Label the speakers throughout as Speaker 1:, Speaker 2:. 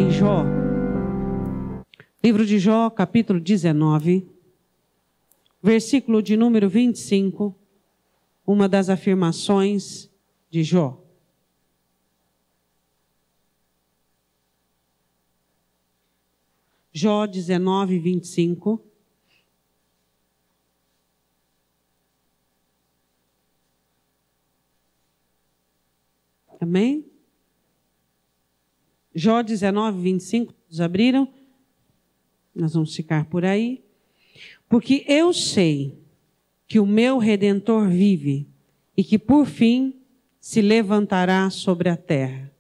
Speaker 1: em Jó. Livro de Jó, capítulo 19, versículo de número 25, uma das afirmações de Jó. Jó 19, 25. Amém? Jó 19, 25. Todos abriram? Nós vamos ficar por aí. Porque eu sei que o meu Redentor vive e que por fim se levantará sobre a terra.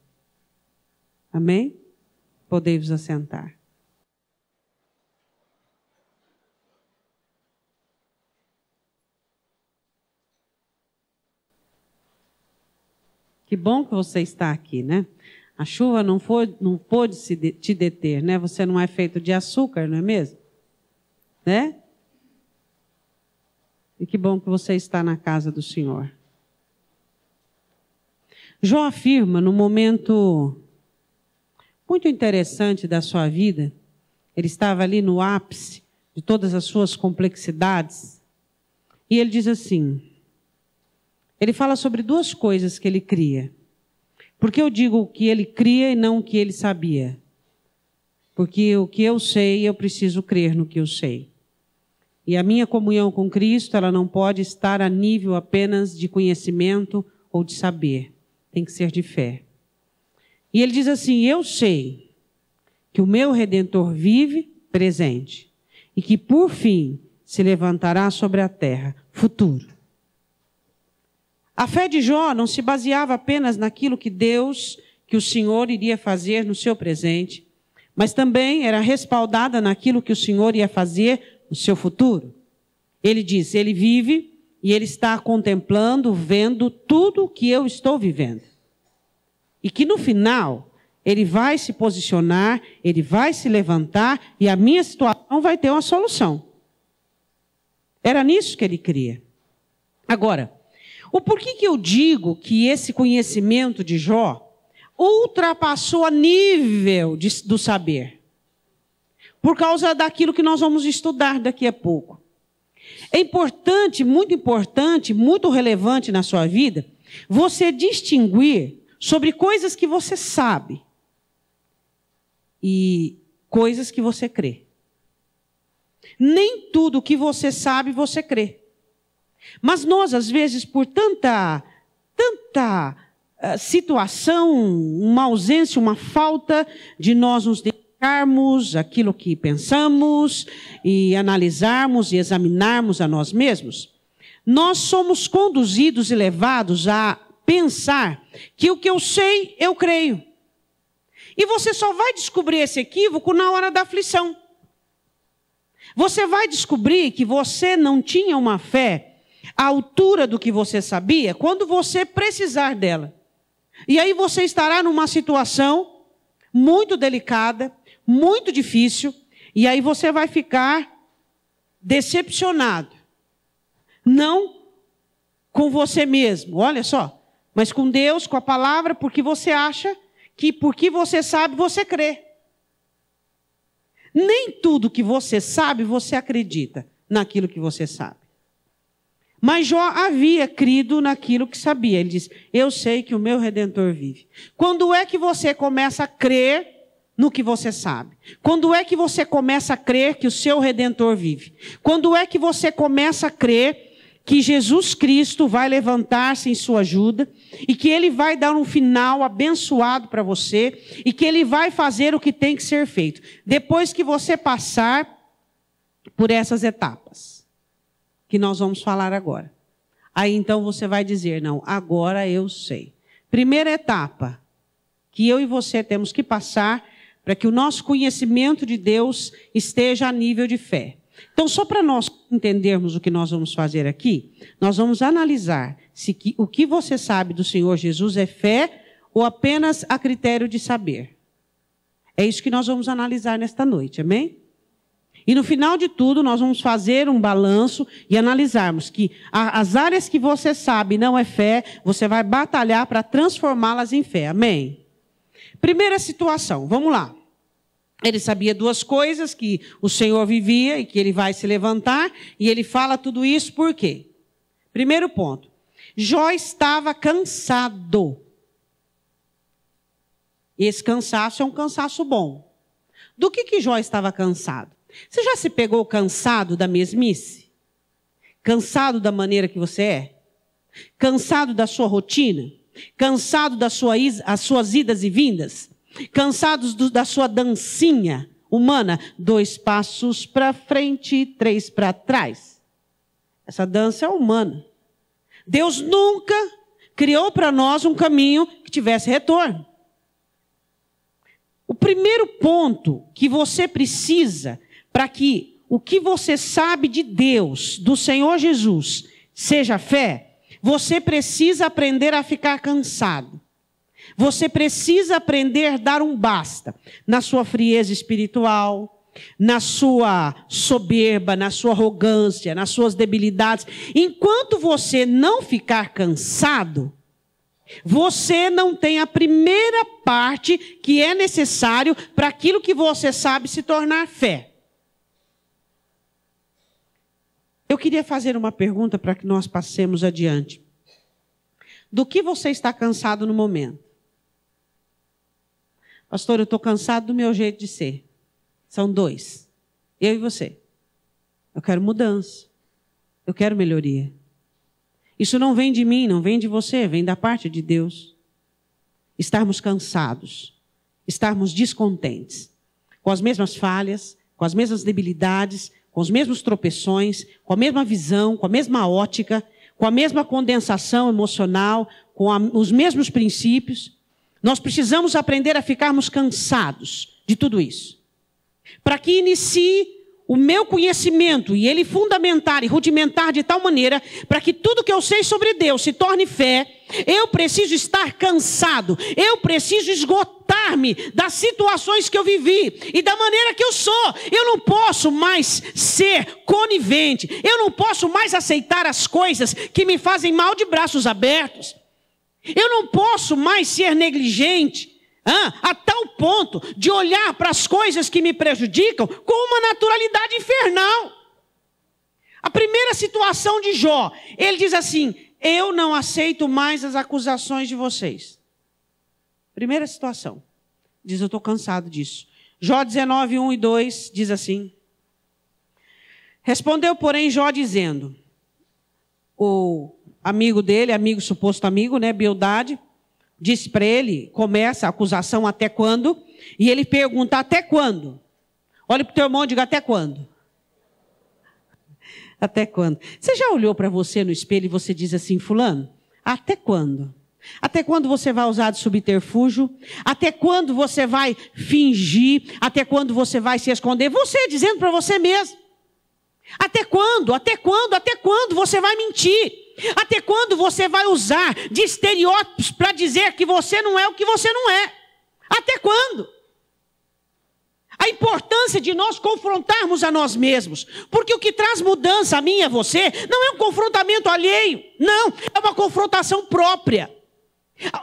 Speaker 1: Amém? Podei-vos assentar. Que bom que você está aqui, né? A chuva não pôde te deter, né? Você não é feito de açúcar, não é mesmo? Né? E que bom que você está na casa do Senhor. Jó afirma, num momento muito interessante da sua vida, ele estava ali no ápice de todas as suas complexidades, e ele diz assim, ele fala sobre duas coisas que ele cria. Porque eu digo o que ele cria e não o que ele sabia? Porque o que eu sei, eu preciso crer no que eu sei. E a minha comunhão com Cristo, ela não pode estar a nível apenas de conhecimento ou de saber. Tem que ser de fé. E ele diz assim, eu sei que o meu Redentor vive, presente, e que por fim se levantará sobre a terra, futuro. A fé de Jó não se baseava apenas naquilo que Deus, que o Senhor iria fazer no seu presente, mas também era respaldada naquilo que o Senhor ia fazer no seu futuro. Ele diz, ele vive e ele está contemplando, vendo tudo o que eu estou vivendo. E que no final, ele vai se posicionar, ele vai se levantar e a minha situação vai ter uma solução. Era nisso que ele cria. Agora, o porquê que eu digo que esse conhecimento de Jó ultrapassou a nível do saber? Por causa daquilo que nós vamos estudar daqui a pouco. É importante, muito relevante na sua vida, você distinguir sobre coisas que você sabe e coisas que você crê. Nem tudo que você sabe, você crê. Mas nós, às vezes, por tanta situação, uma ausência, uma falta de nós nos dedicarmos àquilo que pensamos e analisarmos e examinarmos a nós mesmos, nós somos conduzidos e levados a pensar que o que eu sei, eu creio. E você só vai descobrir esse equívoco na hora da aflição. Você vai descobrir que você não tinha uma fé à altura do que você sabia, quando você precisar dela. E aí você estará numa situação muito delicada, muito difícil, e aí você vai ficar decepcionado. Não com você mesmo, olha só, mas com Deus, com a palavra, porque você acha que porque você sabe, você crê. Nem tudo que você sabe, você acredita naquilo que você sabe. Mas Jó havia crido naquilo que sabia. Ele diz, eu sei que o meu Redentor vive. Quando é que você começa a crer no que você sabe? Quando é que você começa a crer que o seu Redentor vive? Quando é que você começa a crer que Jesus Cristo vai levantar-se em sua ajuda e que Ele vai dar um final abençoado para você e que Ele vai fazer o que tem que ser feito? Depois que você passar por essas etapas que nós vamos falar agora. Aí então você vai dizer, não, agora eu sei. Primeira etapa que eu e você temos que passar para que o nosso conhecimento de Deus esteja a nível de fé. Então, só para nós entendermos o que nós vamos fazer aqui, nós vamos analisar se o que você sabe do Senhor Jesus é fé ou apenas a critério de saber. É isso que nós vamos analisar nesta noite, amém? E no final de tudo, nós vamos fazer um balanço e analisarmos que as áreas que você sabe não é fé, você vai batalhar para transformá-las em fé. Amém? Primeira situação, vamos lá. Ele sabia duas coisas, que o Senhor vivia e que ele vai se levantar, e ele fala tudo isso por quê? Primeiro ponto, Jó estava cansado. Esse cansaço é um cansaço bom. Do que Jó estava cansado? Você já se pegou cansado da mesmice? Cansado da maneira que você é? Cansado da sua rotina? Cansado das suas idas e vindas? Cansados da sua dancinha humana? 2 passos para frente, 3 para trás. Essa dança é humana. Deus nunca criou para nós um caminho que tivesse retorno. O primeiro ponto que você precisa para que o que você sabe de Deus, do Senhor Jesus, seja fé, você precisa aprender a ficar cansado. Você precisa aprender a dar um basta na sua frieza espiritual, na sua soberba, na sua arrogância, nas suas debilidades. Enquanto você não ficar cansado, você não tem a primeira parte que é necessário para aquilo que você sabe se tornar fé. Eu queria fazer uma pergunta para que nós passemos adiante. Do que você está cansado no momento? Pastor, eu estou cansado do meu jeito de ser. São 2. Eu e você. Eu quero mudança. Eu quero melhoria. Isso não vem de mim, não vem de você, vem da parte de Deus. Estarmos cansados, estarmos descontentes, com as mesmas falhas, com as mesmas debilidades, com os mesmos tropeções, com a mesma visão, com a mesma ótica, com a mesma condensação emocional, com os mesmos princípios. Nós precisamos aprender a ficarmos cansados de tudo isso. Para que inicie o meu conhecimento e ele fundamentar e rudimentar de tal maneira, para que tudo que eu sei sobre Deus se torne fé, eu preciso estar cansado, eu preciso esgotar-me das situações que eu vivi e da maneira que eu sou. Eu não posso mais ser conivente, eu não posso mais aceitar as coisas que me fazem mal de braços abertos. Eu não posso mais ser negligente. A tal ponto de olhar para as coisas que me prejudicam com uma naturalidade infernal. A primeira situação de Jó, ele diz assim: eu não aceito mais as acusações de vocês. Primeira situação. Diz, eu estou cansado disso. Jó 19, 1 e 2 diz assim: respondeu, porém, Jó dizendo, o amigo dele, suposto amigo, Bildade, disse para ele, começa a acusação até quando? E ele pergunta, até quando? Olha para o teu irmão e diga, até quando? Até quando? Você já olhou para você no espelho e você diz assim, fulano, até quando? Até quando você vai usar de subterfúgio? Até quando você vai fingir? Até quando você vai se esconder? Você dizendo para você mesmo. Até quando? Até quando? Até quando você vai mentir? Até quando você vai usar de estereótipos para dizer que você não é o que você não é? Até quando? A importância de nós confrontarmos a nós mesmos. Porque o que traz mudança a mim e a você não é um confrontamento alheio. Não, é uma confrontação própria.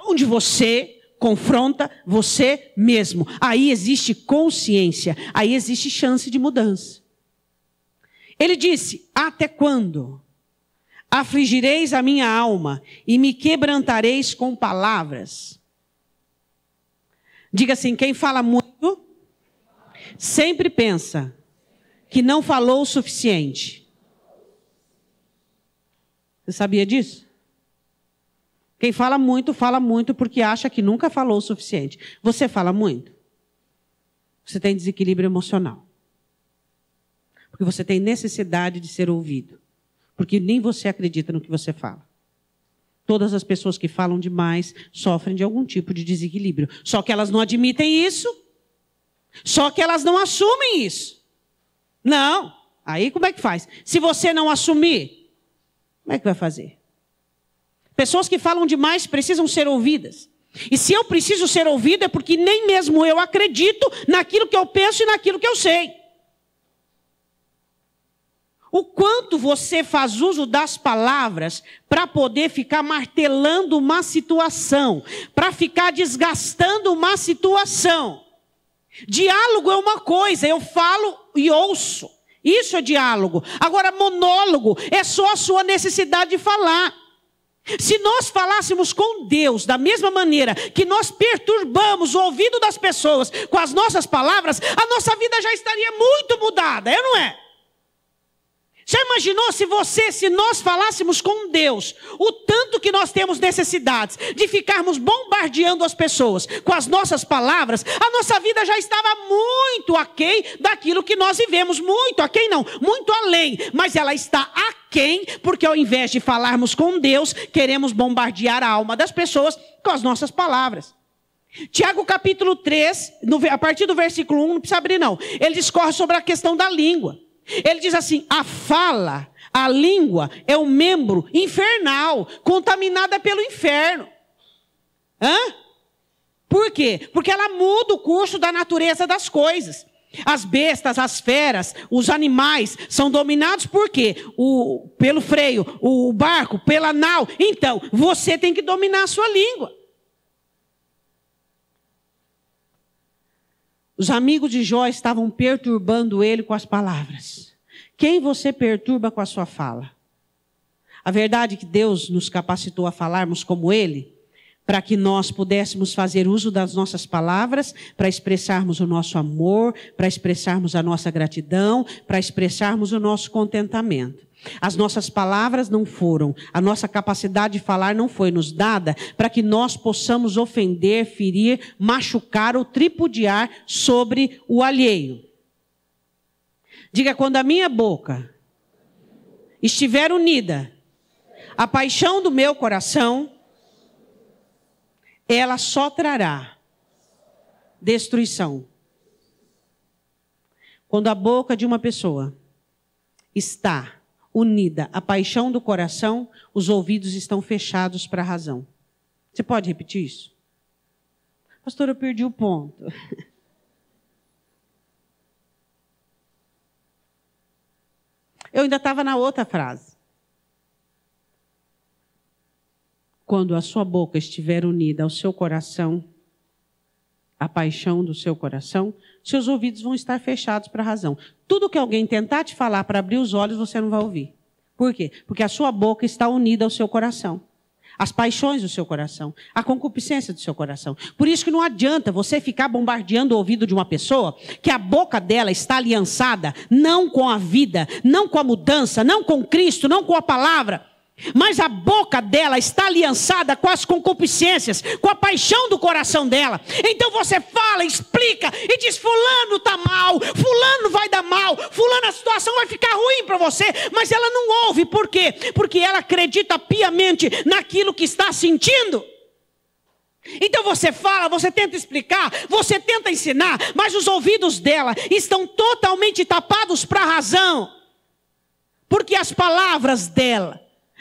Speaker 1: Onde você confronta você mesmo. Aí existe consciência. Aí existe chance de mudança. Ele disse, até quando? Afligireis a minha alma e me quebrantareis com palavras. Diga assim, quem fala muito, sempre pensa que não falou o suficiente. Você sabia disso? Quem fala muito porque acha que nunca falou o suficiente. Você fala muito? Você tem desequilíbrio emocional. Porque você tem necessidade de ser ouvido. Porque nem você acredita no que você fala. Todas as pessoas que falam demais sofrem de algum tipo de desequilíbrio. Só que elas não admitem isso. Só que elas não assumem isso. Não. Aí como é que faz? Se você não assumir, como é que vai fazer? Pessoas que falam demais precisam ser ouvidas. E se eu preciso ser ouvido é porque nem mesmo eu acredito naquilo que eu penso e naquilo que eu sei. O quanto você faz uso das palavras para poder ficar martelando uma situação, para ficar desgastando uma situação. Diálogo é uma coisa, eu falo e ouço. Isso é diálogo. Agora, monólogo é só a sua necessidade de falar. Se nós falássemos com Deus da mesma maneira que nós perturbamos o ouvido das pessoas com as nossas palavras, a nossa vida já estaria muito mudada, é ou não é? Já imaginou se nós falássemos com Deus o tanto que nós temos necessidades de ficarmos bombardeando as pessoas com as nossas palavras, a nossa vida já estava muito aquém daquilo que nós vivemos, muito aquém não, muito além, mas ela está aquém porque ao invés de falarmos com Deus, queremos bombardear a alma das pessoas com as nossas palavras. Tiago capítulo 3, a partir do versículo 1, não precisa abrir não, ele discorre sobre a questão da língua. Ele diz assim, a fala, a língua é um membro infernal, contaminada pelo inferno. Por quê? Porque ela muda o curso da natureza das coisas. As bestas, as feras, os animais são dominados por quê? Pelo freio, o barco, pela nau. Então, você tem que dominar a sua língua. Os amigos de Jó estavam perturbando ele com as palavras. Quem você perturba com a sua fala? A verdade é que Deus nos capacitou a falarmos como ele, para que nós pudéssemos fazer uso das nossas palavras, para expressarmos o nosso amor, para expressarmos a nossa gratidão, para expressarmos o nosso contentamento. As nossas palavras não foram, a nossa capacidade de falar não foi nos dada para que nós possamos ofender, ferir, machucar ou tripudiar sobre o alheio. Diga, quando a minha boca estiver unida à paixão do meu coração, ela só trará destruição. Quando a boca de uma pessoa está unida à paixão do coração, os ouvidos estão fechados para a razão. Você pode repetir isso? Pastor, eu perdi o ponto. Eu ainda estava na outra frase. Quando a sua boca estiver unida ao seu coração, a paixão do seu coração, seus ouvidos vão estar fechados para a razão. Tudo que alguém tentar te falar para abrir os olhos, você não vai ouvir. Por quê? Porque a sua boca está unida ao seu coração. As paixões do seu coração, a concupiscência do seu coração. Por isso que não adianta você ficar bombardeando o ouvido de uma pessoa que a boca dela está aliançada, não com a vida, não com a mudança, não com Cristo, não com a palavra. Mas a boca dela está aliançada com as concupiscências, com a paixão do coração dela. Então você fala, explica e diz, fulano está mal, fulano vai dar mal, fulano a situação vai ficar ruim para você. Mas ela não ouve, por quê? Porque ela acredita piamente naquilo que está sentindo. Então você fala, você tenta explicar, você tenta ensinar, mas os ouvidos dela estão totalmente tapados para a razão. Porque as palavras dela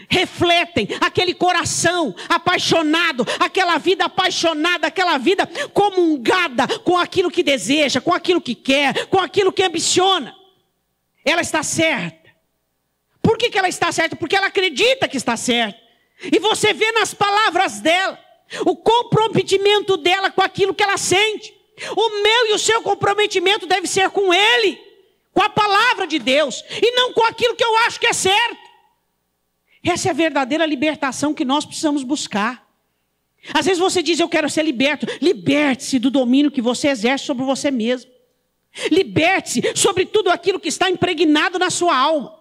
Speaker 1: refletem aquele coração apaixonado, aquela vida apaixonada, aquela vida comungada com aquilo que deseja, com aquilo que quer, com aquilo que ambiciona. Ela está certa. Por que ela está certa? Porque ela acredita que está certa. E você vê nas palavras dela o comprometimento dela com aquilo que ela sente. O meu e o seu comprometimento deve ser com Ele, com a palavra de Deus, e não com aquilo que eu acho que é certo. Essa é a verdadeira libertação que nós precisamos buscar. Às vezes você diz, eu quero ser liberto. Liberte-se do domínio que você exerce sobre você mesmo. Liberte-se sobre tudo aquilo que está impregnado na sua alma.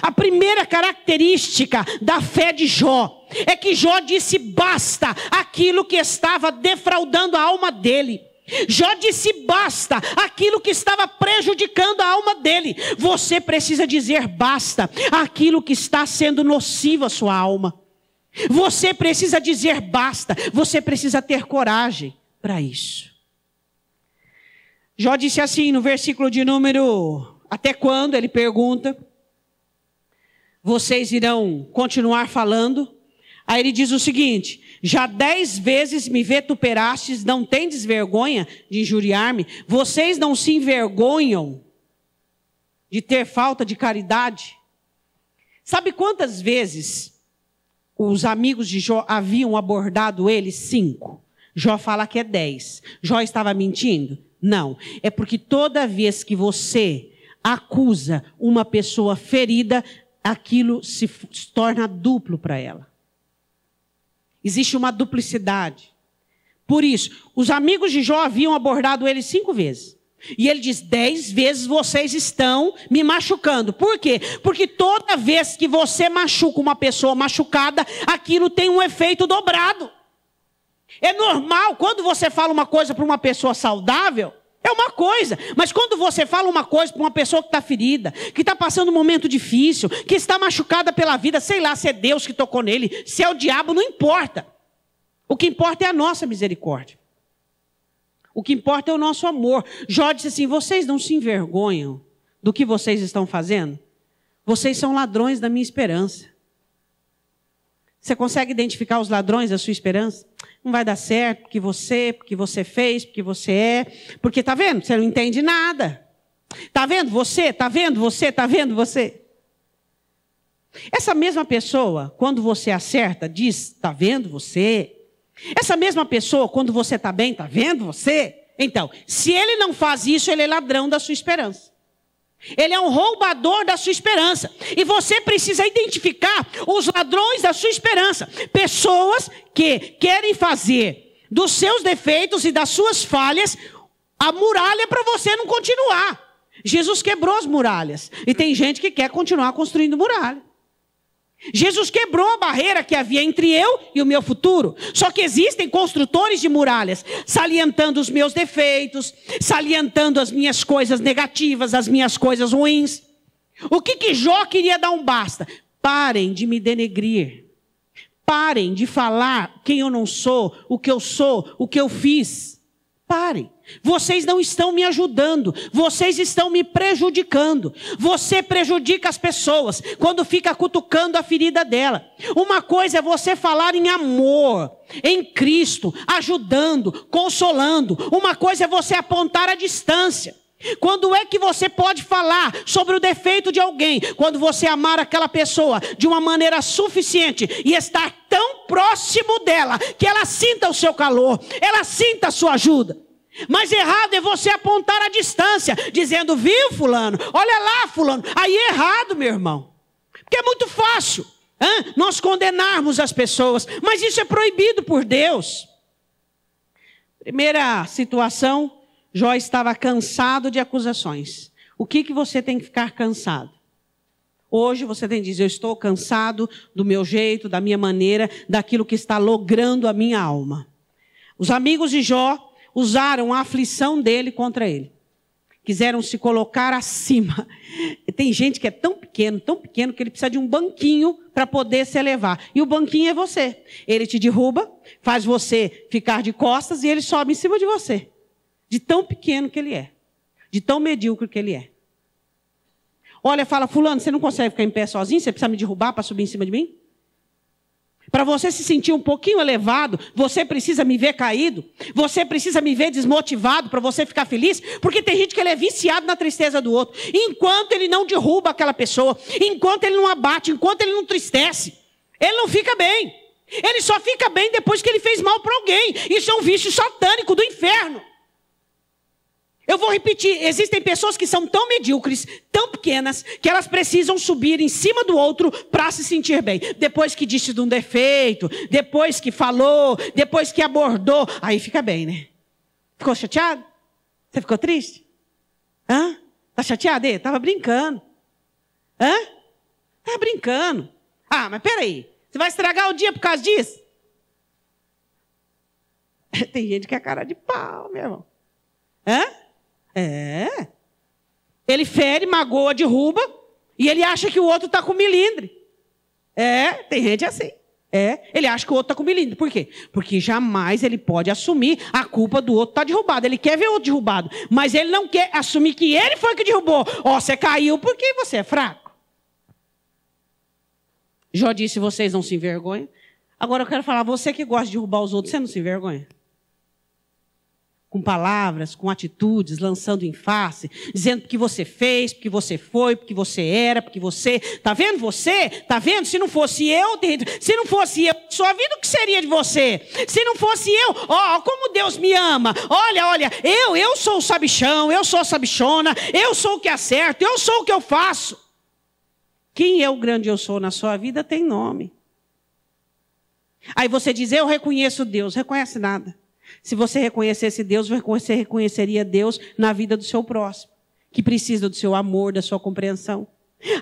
Speaker 1: A primeira característica da fé de Jó é que Jó disse basta aquilo que estava defraudando a alma dele. Jó disse basta aquilo que estava prejudicando a alma dele. Você precisa dizer basta aquilo que está sendo nocivo à sua alma. Você precisa dizer basta. Você precisa ter coragem para isso. Jó disse assim no versículo de número... Até quando? Ele pergunta. Vocês irão continuar falando? Aí ele diz o seguinte, já 10 vezes me vituperastes, não tendes vergonha de injuriar-me? Vocês não se envergonham de ter falta de caridade? Sabe quantas vezes os amigos de Jó haviam abordado ele? 5. Jó fala que é 10. Jó estava mentindo? Não. É porque toda vez que você acusa uma pessoa ferida, aquilo se torna duplo para ela. Existe uma duplicidade. Por isso, os amigos de Jó haviam abordado ele 5 vezes. E ele diz, 10 vezes vocês estão me machucando. Por quê? Porque toda vez que você machuca uma pessoa machucada, aquilo tem um efeito dobrado. É normal, quando você fala uma coisa para uma pessoa saudável, é uma coisa. Mas quando você fala uma coisa para uma pessoa que está ferida, que está passando um momento difícil, que está machucada pela vida, sei lá se é Deus que tocou nele, se é o diabo, não importa. O que importa é a nossa misericórdia. O que importa é o nosso amor. Jó disse assim, vocês não se envergonham do que vocês estão fazendo? Vocês são ladrões da minha esperança. Você consegue identificar os ladrões da sua esperança? Não vai dar certo porque você fez, porque você é. Porque tá vendo? Você não entende nada. Tá vendo você? Tá vendo você? Tá vendo você? Essa mesma pessoa, quando você acerta, diz, tá vendo você? Essa mesma pessoa, quando você está bem, está vendo você? Então, se ele não faz isso, ele é ladrão da sua esperança. Ele é um roubador da sua esperança. E você precisa identificar os ladrões da sua esperança. Pessoas que querem fazer dos seus defeitos e das suas falhas a muralha para você não continuar. Jesus quebrou as muralhas. E tem gente que quer continuar construindo muralha. Jesus quebrou a barreira que havia entre eu e o meu futuro. Só que existem construtores de muralhas, salientando os meus defeitos, salientando as minhas coisas negativas, as minhas coisas ruins. O que Jó queria dar um basta? Parem de me denegrir. Parem de falar quem eu não sou, o que eu fiz. Parem. Vocês não estão me ajudando, vocês estão me prejudicando. Você prejudica as pessoas quando fica cutucando a ferida dela. Uma coisa é você falar em amor, em Cristo, ajudando, consolando. Uma coisa é você apontar a distância. Quando é que você pode falar sobre o defeito de alguém? Quando você amar aquela pessoa de uma maneira suficiente e estar tão próximo dela que ela sinta o seu calor, ela sinta a sua ajuda. Mas errado é você apontar a distância, dizendo, viu fulano, olha lá fulano. Aí é errado, meu irmão. Porque é muito fácil nós condenarmos as pessoas, mas isso é proibido por Deus. Primeira situação, Jó estava cansado de acusações. O que você tem que ficar cansado? Hoje você tem que dizer, eu estou cansado do meu jeito, da minha maneira, daquilo que está logrando a minha alma. Os amigos de Jó usaram a aflição dele contra ele. Quiseram se colocar acima. Tem gente que é tão pequeno, que ele precisa de um banquinho para poder se elevar. E o banquinho é você. Ele te derruba, faz você ficar de costas e ele sobe em cima de você. De tão pequeno que ele é. De tão medíocre que ele é. Olha, fala, fulano, você não consegue ficar em pé sozinho? Você precisa me derrubar para subir em cima de mim? Para você se sentir um pouquinho elevado, você precisa me ver caído. Você precisa me ver desmotivado para você ficar feliz. Porque tem gente que ele é viciado na tristeza do outro. Enquanto ele não derruba aquela pessoa, enquanto ele não abate, enquanto ele não tristece, ele não fica bem. Ele só fica bem depois que ele fez mal para alguém. Isso é um vício satânico do inferno. Eu vou repetir, existem pessoas que são tão medíocres, tão pequenas, que elas precisam subir em cima do outro para se sentir bem. Depois que disse de um defeito, depois que falou, depois que abordou, aí fica bem, né? Ficou chateado? Você ficou triste? Tá chateado? Tava brincando. Tava brincando. Ah, mas peraí, você vai estragar o dia por causa disso? Tem gente que é cara de pau, meu irmão. Ele fere, magoa, derruba, e ele acha que o outro está com milindre. Tem gente assim. Ele acha que o outro está com milindre. Por quê? Porque jamais ele pode assumir a culpa do outro estar derrubado. Ele quer ver o outro derrubado, mas ele não quer assumir que ele foi que derrubou. Você caiu porque você é fraco. Jó disse, vocês não se envergonham. Agora eu quero falar, você que gosta de derrubar os outros, você não se envergonha? com palavras, com atitudes, lançando em face, dizendo porque você fez, porque você foi, porque você era, porque você... Está vendo você? Está vendo? Se não fosse eu, sua vida, o que seria de você? Se não fosse eu, ó, como Deus me ama. Olha, eu sou o sabichão, eu sou a sabichona, eu sou o que acerto, eu sou o que eu faço. Quem é o grande eu sou na sua vida tem nome. Aí você diz, eu reconheço Deus. Reconhece nada. Se você reconhecesse Deus, você reconheceria Deus na vida do seu próximo, que precisa do seu amor, da sua compreensão.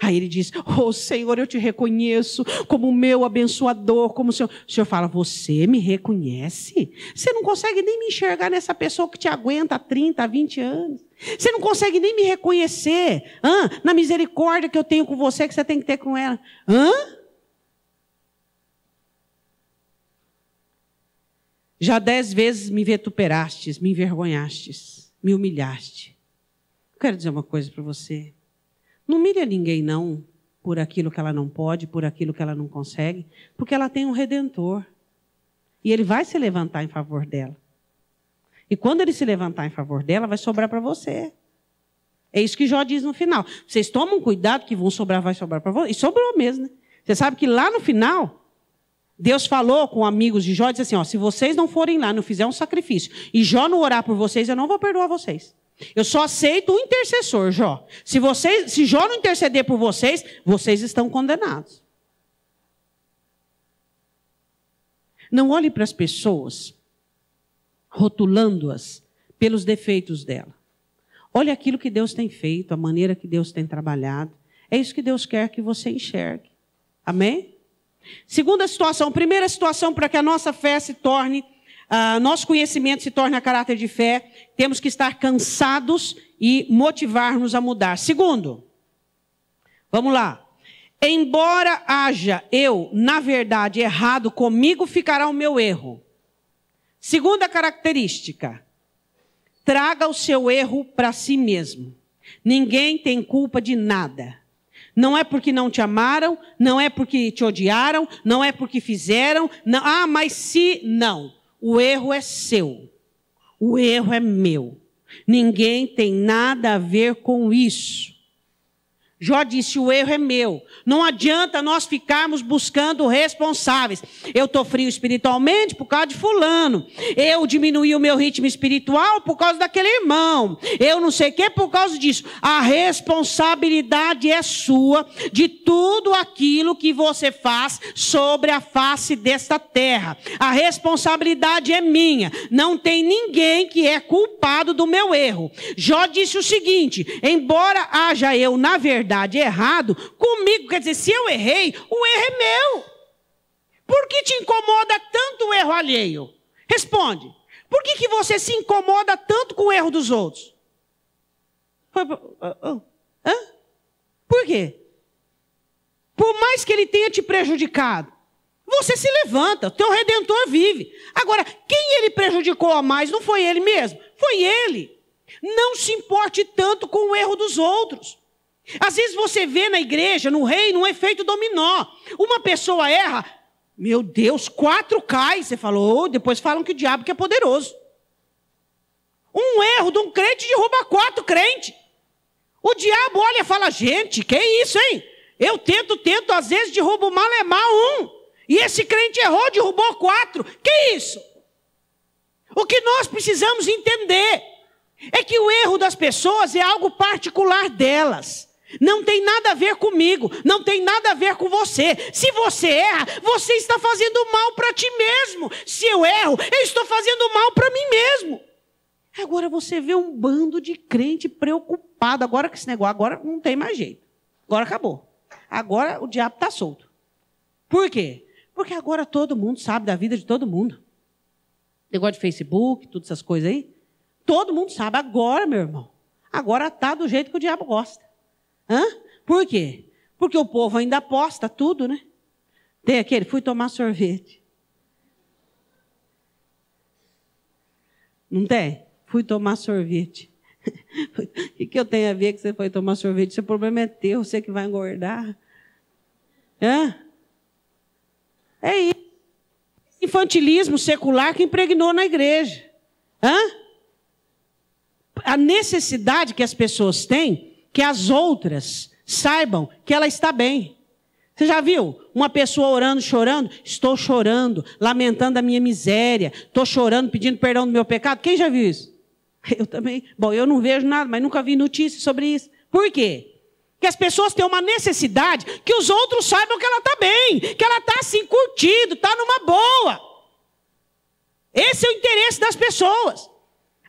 Speaker 1: Aí ele diz, oh Senhor, eu te reconheço como meu abençoador, como o Senhor. O Senhor fala, você me reconhece? Você não consegue nem me enxergar nessa pessoa que te aguenta há 30, 20 anos. Você não consegue nem me reconhecer na misericórdia que eu tenho com você, que você tem que ter com ela. Já 10 vezes me vituperastes, me envergonhastes, me humilhaste. Quero dizer uma coisa para você. Não humilha ninguém, não, por aquilo que ela não pode, por aquilo que ela não consegue, porque ela tem um Redentor. E ele vai se levantar em favor dela. E quando ele se levantar em favor dela, vai sobrar para você. É isso que Jó diz no final. Vocês tomam cuidado que vai sobrar para você. E sobrou mesmo, né? Você sabe que lá no final... Deus falou com amigos de Jó, disse assim, ó, se vocês não forem lá, não fizerem um sacrifício, e Jó não orar por vocês, eu não vou perdoar vocês. Eu só aceito o intercessor, Jó. Se Jó não interceder por vocês, vocês estão condenados. Não olhe para as pessoas, rotulando-as pelos defeitos dela. Olhe aquilo que Deus tem feito, a maneira que Deus tem trabalhado. É isso que Deus quer que você enxergue. Amém? Segunda situação, primeira situação para que a nossa fé se torne, nosso conhecimento se torne a caráter de fé, temos que estar cansados e motivar-nos a mudar. Segundo, vamos lá. Embora haja eu, na verdade, errado, comigo ficará o meu erro. Segunda característica, traga o seu erro para si mesmo. Ninguém tem culpa de nada. Não é porque não te amaram, não é porque te odiaram, não é porque fizeram. Não, mas se não. O erro é seu. O erro é meu. Ninguém tem nada a ver com isso. Jó disse, o erro é meu. Não adianta nós ficarmos buscando responsáveis. Eu estou frio espiritualmente por causa de fulano. Eu diminuí o meu ritmo espiritual por causa daquele irmão. Eu não sei o que por causa disso. A responsabilidade é sua de tudo aquilo que você faz sobre a face desta terra. A responsabilidade é minha. Não tem ninguém que é culpado do meu erro. Jó disse o seguinte, embora haja eu, na verdade, errado, comigo, quer dizer, se eu errei, o erro é meu. Por que te incomoda tanto o erro alheio? Responde. Por que você se incomoda tanto com o erro dos outros? Por quê? Por mais que ele tenha te prejudicado, você se levanta, o teu Redentor vive. Agora, quem ele prejudicou a mais não foi ele mesmo, foi ele. Não se importe tanto com o erro dos outros. Às vezes você vê na igreja, no reino, um efeito dominó. Uma pessoa erra, meu Deus, 4 caem. Você falou, depois falam que o diabo que é poderoso. Um erro de um crente derruba 4 crentes. O diabo olha e fala, gente, que isso, hein? Eu tento, às vezes derrubo malemar 1. E esse crente errou, derrubou 4. Que isso? O que nós precisamos entender é que o erro das pessoas é algo particular delas. Não tem nada a ver comigo, não tem nada a ver com você. Se você erra, você está fazendo mal para ti mesmo. Se eu erro, eu estou fazendo mal para mim mesmo. Agora você vê um bando de crente preocupado. Agora que esse negócio, agora não tem mais jeito. Agora acabou. Agora o diabo está solto. Por quê? Porque agora todo mundo sabe da vida de todo mundo. Negócio de Facebook, todas essas coisas aí. Todo mundo sabe. Agora, meu irmão, agora está do jeito que o diabo gosta. Por quê? Porque o povo ainda aposta tudo, né? Tem aquele, fui tomar sorvete. Não tem? Fui tomar sorvete. O que eu tenho a ver que você foi tomar sorvete? Seu problema é teu, você que vai engordar. É isso. Infantilismo secular que impregnou na igreja. a necessidade que as pessoas têm que as outras saibam que ela está bem. Você já viu uma pessoa orando, chorando? Estou chorando, lamentando a minha miséria. Estou chorando, pedindo perdão do meu pecado. Quem já viu isso? Eu também. Bom, eu não vejo nada, mas nunca vi notícias sobre isso. Por quê? Porque as pessoas têm uma necessidade que os outros saibam que ela está bem, que ela está assim, curtindo, está numa boa. Esse é o interesse das pessoas.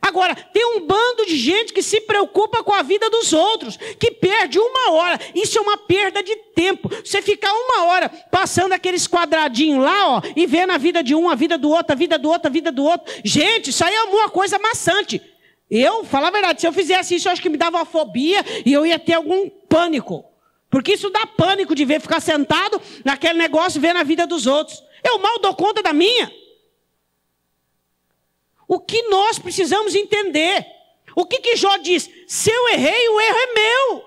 Speaker 1: Agora, tem um bando de gente que se preocupa com a vida dos outros, que perde 1 hora. Isso é uma perda de tempo. Você ficar 1 hora passando aqueles quadradinhos lá, ó, e vendo a vida de um, a vida do outro, a vida do outro, a vida do outro. Gente, isso aí é uma coisa maçante. Eu, falar a verdade, se eu fizesse isso, eu acho que me dava uma fobia e eu ia ter algum pânico. Porque isso dá pânico de ver ficar sentado naquele negócio vendo a vida dos outros. Eu mal dou conta da minha. O que nós precisamos entender? O que Jó diz? Se eu errei, o erro é meu.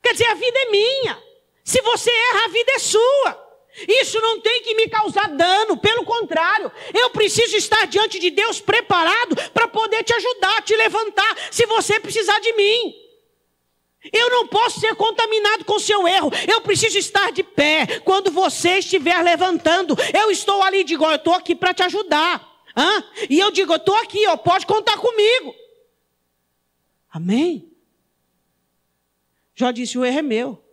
Speaker 1: Quer dizer, a vida é minha. Se você erra, a vida é sua. Isso não tem que me causar dano. Pelo contrário, eu preciso estar diante de Deus preparado para poder te ajudar, te levantar, se você precisar de mim. Eu não posso ser contaminado com o seu erro. Eu preciso estar de pé. Quando você estiver levantando, eu estou ali e digo, eu estou aqui para te ajudar. E eu digo, eu estou aqui, ó, pode contar comigo. Amém? Jó disse, o erro é meu.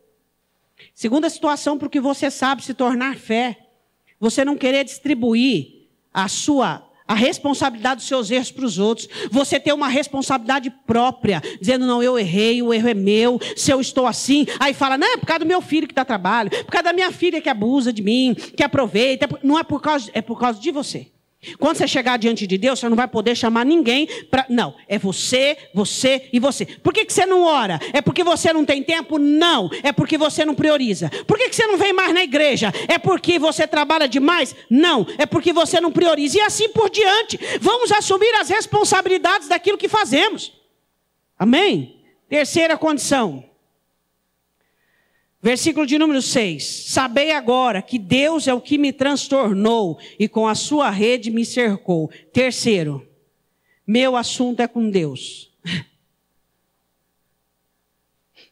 Speaker 1: Segunda situação, porque você sabe se tornar fé. Você não querer distribuir a responsabilidade dos seus erros para os outros. Você ter uma responsabilidade própria, dizendo, não, eu errei, o erro é meu, se eu estou assim. Aí fala, não, é por causa do meu filho que dá trabalho, por causa da minha filha que abusa de mim, que aproveita. Não é por causa de você. Quando você chegar diante de Deus, você não vai poder chamar ninguém para... Não, é você, você e você. Por que você não ora? É porque você não tem tempo? Não, é porque você não prioriza. Por que você não vem mais na igreja? É porque você trabalha demais? Não, é porque você não prioriza. E assim por diante. Vamos assumir as responsabilidades daquilo que fazemos. Amém? Terceira condição. Versículo de número 6. Sabei agora que Deus é o que me transtornou e com a sua rede me cercou. Terceiro, meu assunto é com Deus.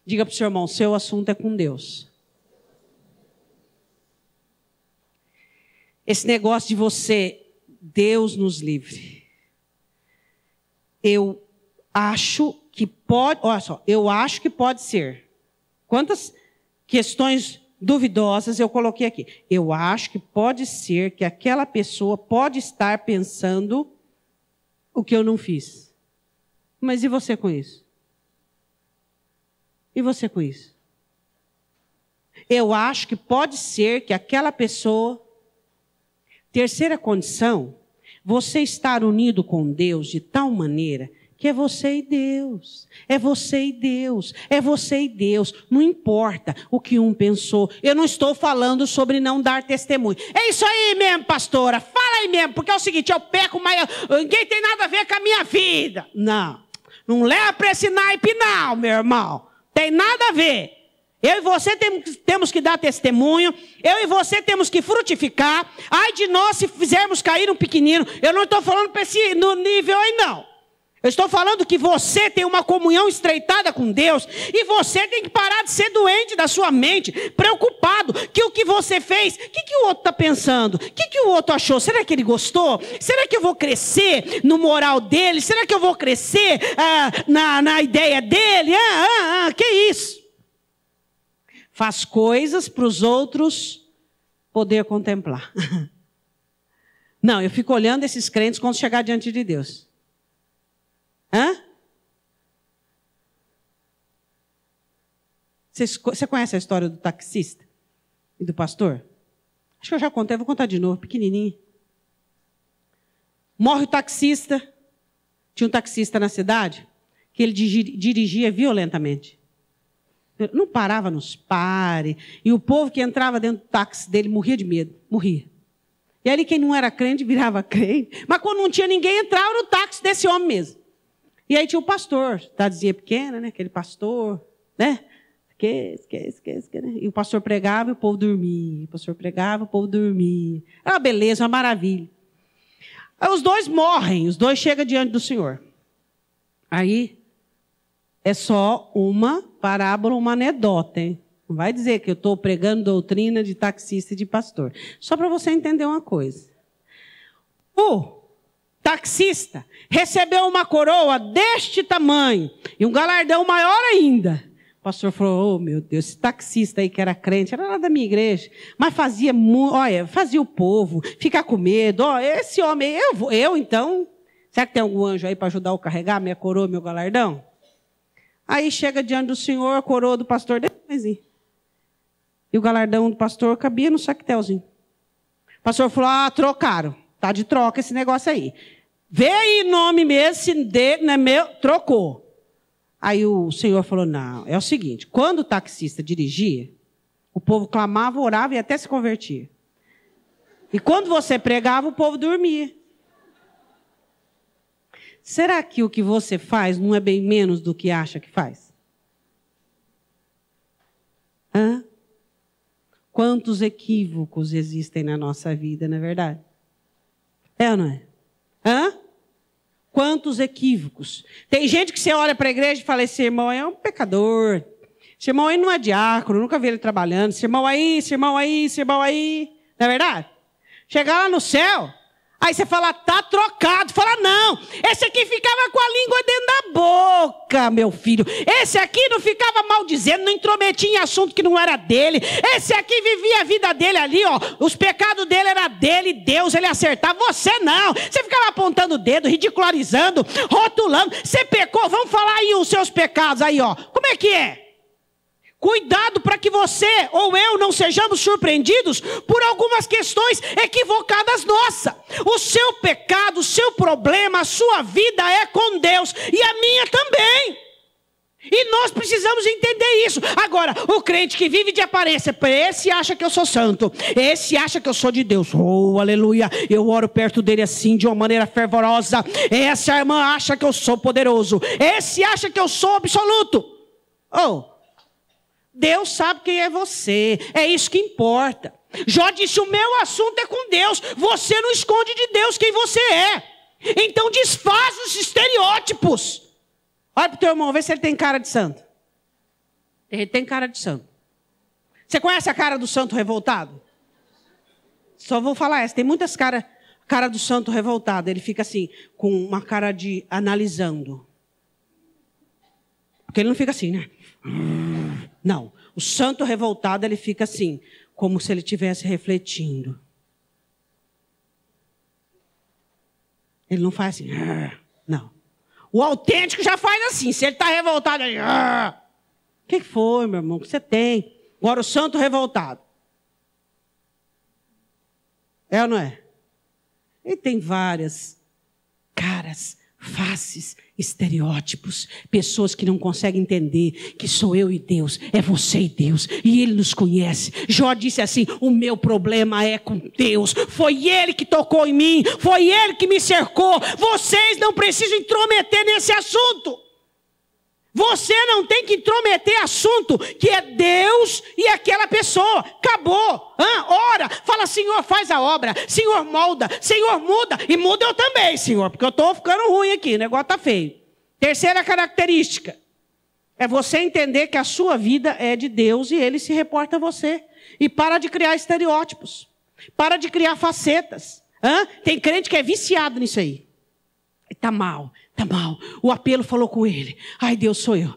Speaker 1: Diga para o seu irmão, seu assunto é com Deus. Esse negócio de você, Deus nos livre. Eu acho que pode, olha só, eu acho que pode ser. Quantas questões duvidosas eu coloquei aqui. Eu acho que pode ser que aquela pessoa pode estar pensando o que eu não fiz. Mas e você com isso? E você com isso? Eu acho que pode ser que aquela pessoa... Terceira condição, você estar unido com Deus de tal maneira que é você e Deus, é você e Deus, é você e Deus. Não importa o que um pensou. Eu não estou falando sobre não dar testemunho. É isso aí mesmo, pastora. Fala aí mesmo, porque é o seguinte, eu peco, mas ninguém tem nada a ver com a minha vida. Não leva para esse naipe não, meu irmão. Tem nada a ver. Eu e você temos que dar testemunho. Eu e você temos que frutificar. Ai de nós se fizermos cair um pequenino. Eu não estou falando para esse no nível aí não. Eu estou falando que você tem uma comunhão estreitada com Deus e você tem que parar de ser doente da sua mente, preocupado que o que você fez, o que o outro está pensando? O que o outro achou? Será que ele gostou? Será que eu vou crescer no moral dele? Será que eu vou crescer na ideia dele? Que isso? Faz coisas para os outros poder contemplar. Não, eu fico olhando esses crentes quando chegar diante de Deus. Você conhece a história do taxista e do pastor? Acho que eu já contei, vou contar de novo, pequenininho. Morre o taxista. Tinha um taxista na cidade que ele dirigia violentamente. Não parava nos pares. E o povo que entrava dentro do táxi dele morria de medo. Morria. E aí quem não era crente virava crente. Mas quando não tinha ninguém, entrava no táxi desse homem mesmo. E aí tinha o pastor, cidadezinha pequena, né? Aquele pastor, né? Né? E o pastor pregava e o povo dormia. O pastor pregava e o povo dormia. É uma beleza, uma maravilha. Aí os dois morrem, os dois chegam diante do Senhor. Aí, é só uma parábola, uma anedota, hein? Não vai dizer que eu estou pregando doutrina de taxista e de pastor. Só para você entender uma coisa. O taxista recebeu uma coroa deste tamanho e um galardão maior ainda. O pastor falou, oh meu Deus, esse taxista aí que era crente, era lá da minha igreja, mas fazia o povo ficar com medo. Esse homem, eu então, será que tem algum anjo aí para ajudar eu a carregar minha coroa, meu galardão? Aí chega diante do Senhor, a coroa do pastor desse tamanhozinho. E o galardão do pastor cabia no saquetelzinho. O pastor falou, trocaram. Tá de troca esse negócio aí. Vê aí nome mesmo, se dele não é meu, trocou. Aí o Senhor falou, não, é o seguinte, quando o taxista dirigia, o povo clamava, orava e até se convertia. E quando você pregava, o povo dormia. Será que o que você faz não é bem menos do que acha que faz? Hã? Quantos equívocos existem na nossa vida, não é verdade? É ou não é? Hã? Quantos equívocos. Tem gente que você olha para a igreja e fala, esse irmão aí é um pecador. Esse irmão aí não é diácono, nunca vi ele trabalhando. Esse irmão aí, esse irmão aí, esse irmão aí. Não é verdade? Chegar lá no céu, aí você fala, tá trocado. Fala, não, esse aqui ficava com a língua dentro da boca, meu filho. Esse aqui não ficava maldizendo, não intrometia em assunto que não era dele. Esse aqui vivia a vida dele ali, ó. Os pecados dele era dele, Deus, ele acertava. Você não. Você ficava apontando o dedo, ridicularizando, rotulando. Você pecou, vamos falar aí os seus pecados aí, ó. Como é que é? Cuidado para que você ou eu não sejamos surpreendidos por algumas questões equivocadas nossas. O seu pecado, o seu problema, a sua vida é com Deus e a minha também. E nós precisamos entender isso. Agora, o crente que vive de aparência, esse acha que eu sou santo, esse acha que eu sou de Deus. Oh, aleluia, eu oro perto dele assim, de uma maneira fervorosa. Essa irmã acha que eu sou poderoso, esse acha que eu sou absoluto. Oh, Deus sabe quem é você, é isso que importa. Jó disse, o meu assunto é com Deus, você não esconde de Deus quem você é. Então desfaz os estereótipos. Olha para o teu irmão, vê se ele tem cara de santo. Ele tem cara de santo. Você conhece a cara do santo revoltado? Só vou falar essa, tem muitas caras, cara do santo revoltado, ele fica assim, com uma cara de analisando. Porque ele não fica assim, né? Não, o santo revoltado ele fica assim, como se ele estivesse refletindo. Ele não faz assim, não. O autêntico já faz assim, se ele está revoltado, ele... O que foi, meu irmão, que você tem? Agora o santo revoltado. É ou não é? Ele tem várias caras, faces, estereótipos, pessoas que não conseguem entender que sou eu e Deus, é você e Deus, e Ele nos conhece. Jó disse assim, o meu problema é com Deus, foi Ele que tocou em mim, foi Ele que me cercou, vocês não precisam intrometer nesse assunto. Você não tem que intrometer assunto que é Deus e aquela pessoa. Acabou. Ora, fala, Senhor, faz a obra. Senhor, molda. Senhor, muda. E muda eu também, Senhor, porque eu estou ficando ruim aqui. O negócio está feio. Terceira característica. É você entender que a sua vida é de Deus e Ele se reporta a você. E para de criar estereótipos. Para de criar facetas. Tem crente que é viciado nisso aí. Está mal. Está mal. O apelo falou com ele. Ai, Deus, sou eu.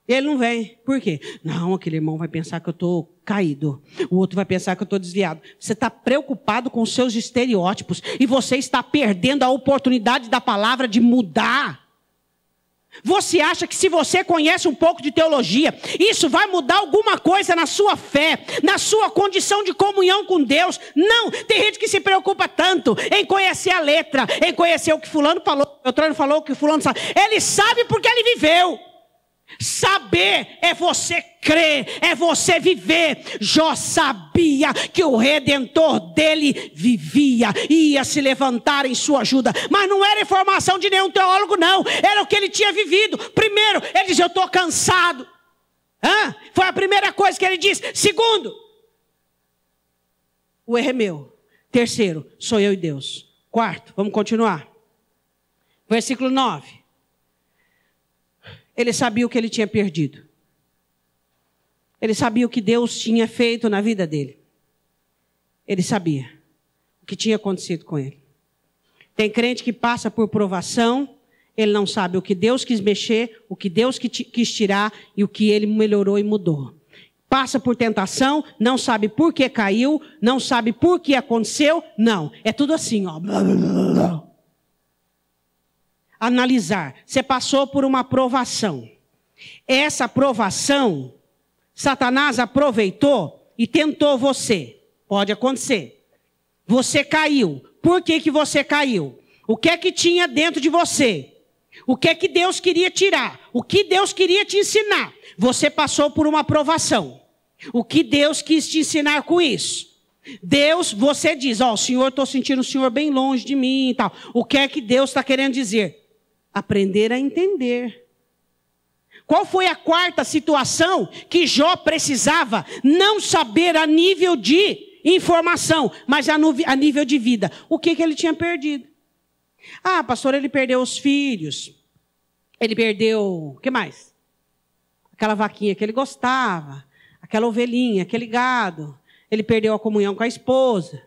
Speaker 1: Ele não vem. Por quê? Não, aquele irmão vai pensar que eu estou caído. O outro vai pensar que eu estou desviado. Você está preocupado com os seus estereótipos. E você está perdendo a oportunidade da palavra de mudar. Você acha que se você conhece um pouco de teologia, isso vai mudar alguma coisa na sua fé, na sua condição de comunhão com Deus? Não, tem gente que se preocupa tanto em conhecer a letra, em conhecer o que fulano falou, o outro falou, o que fulano sabe. Ele sabe porque ele viveu. Saber é você crer, é você viver. Jó sabia que o Redentor dele vivia, ia se levantar em sua ajuda. Mas não era informação de nenhum teólogo, não. Era o que ele tinha vivido. Primeiro, ele disse, eu estou cansado. Foi a primeira coisa que ele disse. Segundo, o erro é meu. Terceiro, sou eu e Deus. Quarto, vamos continuar. Versículo 9. Ele sabia o que ele tinha perdido. Ele sabia o que Deus tinha feito na vida dele. Ele sabia o que tinha acontecido com ele. Tem crente que passa por provação, ele não sabe o que Deus quis mexer, o que Deus quis tirar e o que ele melhorou e mudou. Passa por tentação, não sabe por que caiu, não sabe por que aconteceu, não. É tudo assim, ó. Analisar. Você passou por uma provação. Essa provação, Satanás aproveitou e tentou você. Pode acontecer. Você caiu. Por que você caiu? O que é que tinha dentro de você? O que é que Deus queria tirar? O que Deus queria te ensinar? Você passou por uma provação. O que Deus quis te ensinar com isso? Deus, você diz, ó, Senhor, estou sentindo o Senhor bem longe de mim e tal. O que é que Deus está querendo dizer? Aprender a entender. Qual foi a quarta situação que Jó precisava não saber a nível de informação, mas a nível de vida? O que ele tinha perdido? Ah, pastor, ele perdeu os filhos. Ele perdeu, o que mais? Aquela vaquinha que ele gostava, aquela ovelhinha, aquele gado. Ele perdeu a comunhão com a esposa.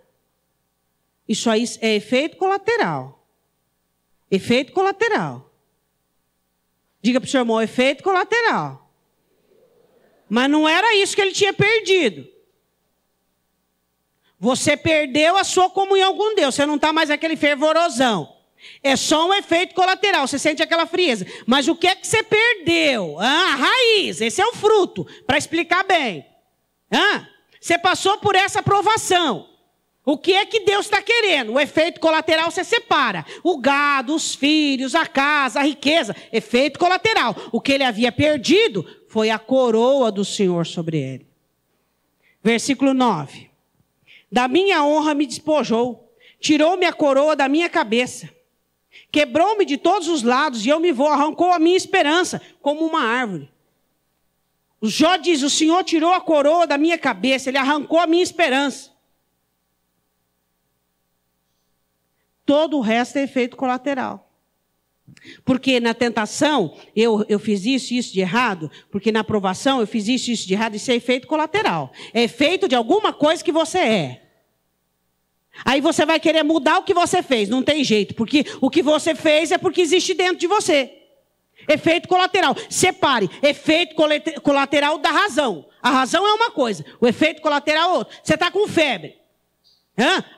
Speaker 1: Isso aí é efeito colateral. Efeito colateral. Diga para o seu irmão, efeito colateral. Mas não era isso que ele tinha perdido. Você perdeu a sua comunhão com Deus. Você não está mais aquele fervorosão. É só um efeito colateral. Você sente aquela frieza. Mas o que é que você perdeu? A raiz. Esse é o fruto. Para explicar bem. Você passou por essa provação. O que é que Deus está querendo? O efeito colateral você separa. O gado, os filhos, a casa, a riqueza. Efeito colateral. O que ele havia perdido foi a coroa do Senhor sobre ele. Versículo 9. Da minha honra me despojou. Tirou-me a coroa da minha cabeça. Quebrou-me de todos os lados e eu me vou. Arrancou a minha esperança como uma árvore. O Jó diz, o Senhor tirou a coroa da minha cabeça. Ele arrancou a minha esperança. Todo o resto é efeito colateral. Porque na tentação, eu fiz isso de errado. Porque na provação, eu fiz isso de errado. Isso é efeito colateral. É efeito de alguma coisa que você é. Aí você vai querer mudar o que você fez. Não tem jeito. Porque o que você fez é porque existe dentro de você. Efeito colateral. Separe. Efeito colateral da razão. A razão é uma coisa. O efeito colateral é outra. Você está com febre.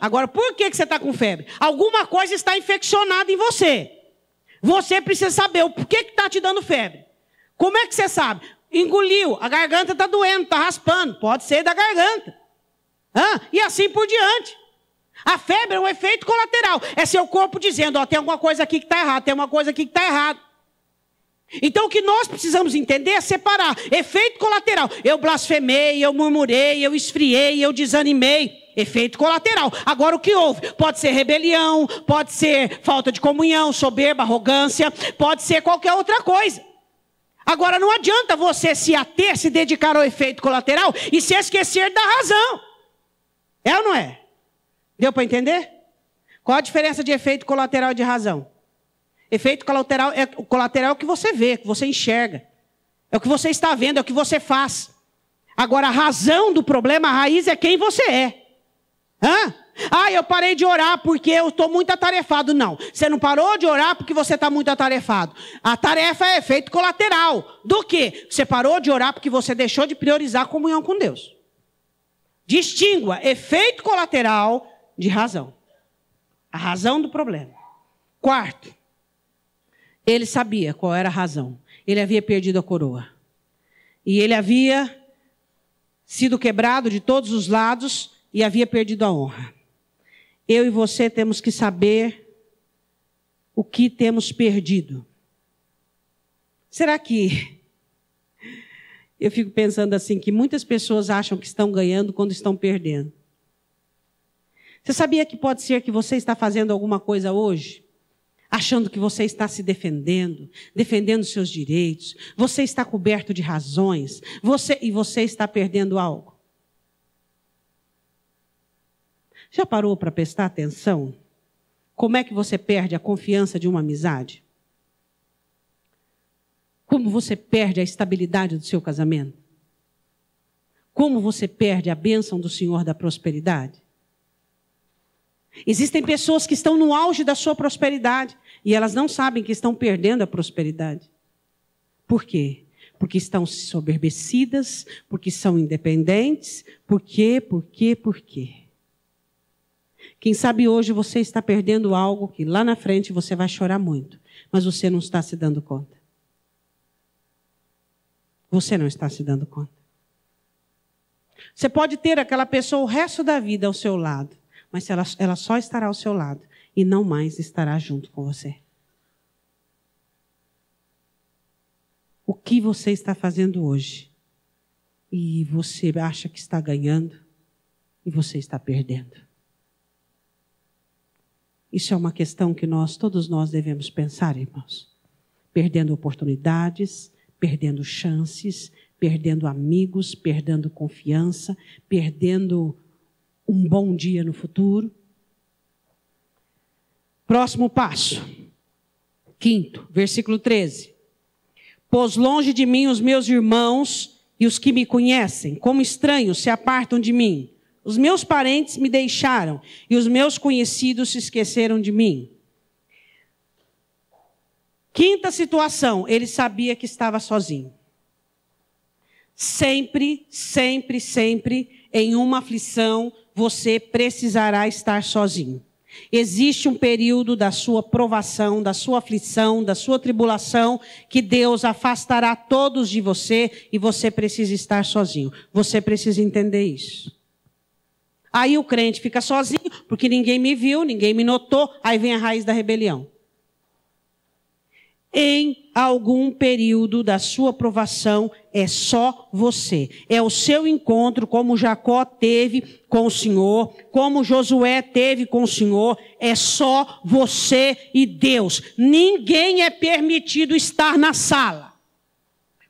Speaker 1: Agora, por que você está com febre? Alguma coisa está infeccionada em você. Você precisa saber o porquê que está te dando febre. Como é que você sabe? Engoliu, a garganta está doendo, está raspando. Pode ser da garganta. E assim por diante. A febre é um efeito colateral. É seu corpo dizendo, ó, tem alguma coisa aqui que está errado, tem uma coisa aqui que está errado. Então o que nós precisamos entender é separar. Efeito colateral. Eu blasfemei, eu murmurei, eu esfriei, eu desanimei. Efeito colateral. Agora o que houve? Pode ser rebelião, pode ser falta de comunhão, soberba, arrogância, pode ser qualquer outra coisa. Agora não adianta você se ater, se dedicar ao efeito colateral e se esquecer da razão. É ou não é? Deu para entender? Qual a diferença de efeito colateral e de razão? Efeito colateral é o que você vê, que você enxerga. É o que você está vendo, é o que você faz. Agora a razão do problema, a raiz é quem você é. Eu parei de orar porque eu estou muito atarefado. Não, você não parou de orar porque você está muito atarefado. A tarefa é efeito colateral. Do quê? Você parou de orar porque você deixou de priorizar a comunhão com Deus. Distingua efeito colateral de razão. A razão do problema. Quarto, ele sabia qual era a razão. Ele havia perdido a coroa. E ele havia sido quebrado de todos os lados e havia perdido a honra. Eu e você temos que saber o que temos perdido. Será que... Eu fico pensando assim, que muitas pessoas acham que estão ganhando quando estão perdendo. Você sabia que pode ser que você está fazendo alguma coisa hoje, achando que você está se defendendo, defendendo seus direitos, você está coberto de razões, e você está perdendo algo? Já parou para prestar atenção como é que você perde a confiança de uma amizade? Como você perde a estabilidade do seu casamento? Como você perde a bênção do Senhor da prosperidade? Existem pessoas que estão no auge da sua prosperidade e elas não sabem que estão perdendo a prosperidade. Por quê? Porque estão soberbecidas, porque são independentes. Por quê? Por quê? Por quê? Quem sabe hoje você está perdendo algo que lá na frente você vai chorar muito, mas você não está se dando conta. Você não está se dando conta. Você pode ter aquela pessoa o resto da vida ao seu lado, mas ela só estará ao seu lado e não mais estará junto com você. O que você está fazendo hoje? E você acha que está ganhando e você está perdendo. Isso é uma questão que todos nós devemos pensar, irmãos. Perdendo oportunidades, perdendo chances, perdendo amigos, perdendo confiança, perdendo um bom dia no futuro. Próximo passo. 5º, versículo 13. Pôs longe de mim os meus irmãos e os que me conhecem, como estranhos se apartam de mim. Os meus parentes me deixaram e os meus conhecidos se esqueceram de mim. 5ª situação, ele sabia que estava sozinho. Sempre, sempre, sempre, em uma aflição, você precisará estar sozinho. Existe um período da sua provação, da sua aflição, da sua tribulação, que Deus afastará todos de você e você precisa estar sozinho. Você precisa entender isso. Aí o crente fica sozinho, porque ninguém me viu, ninguém me notou, aí vem a raiz da rebelião. Em algum período da sua provação, é só você. É o seu encontro, como Jacó teve com o Senhor, como Josué teve com o Senhor. É só você e Deus. Ninguém é permitido estar na sala.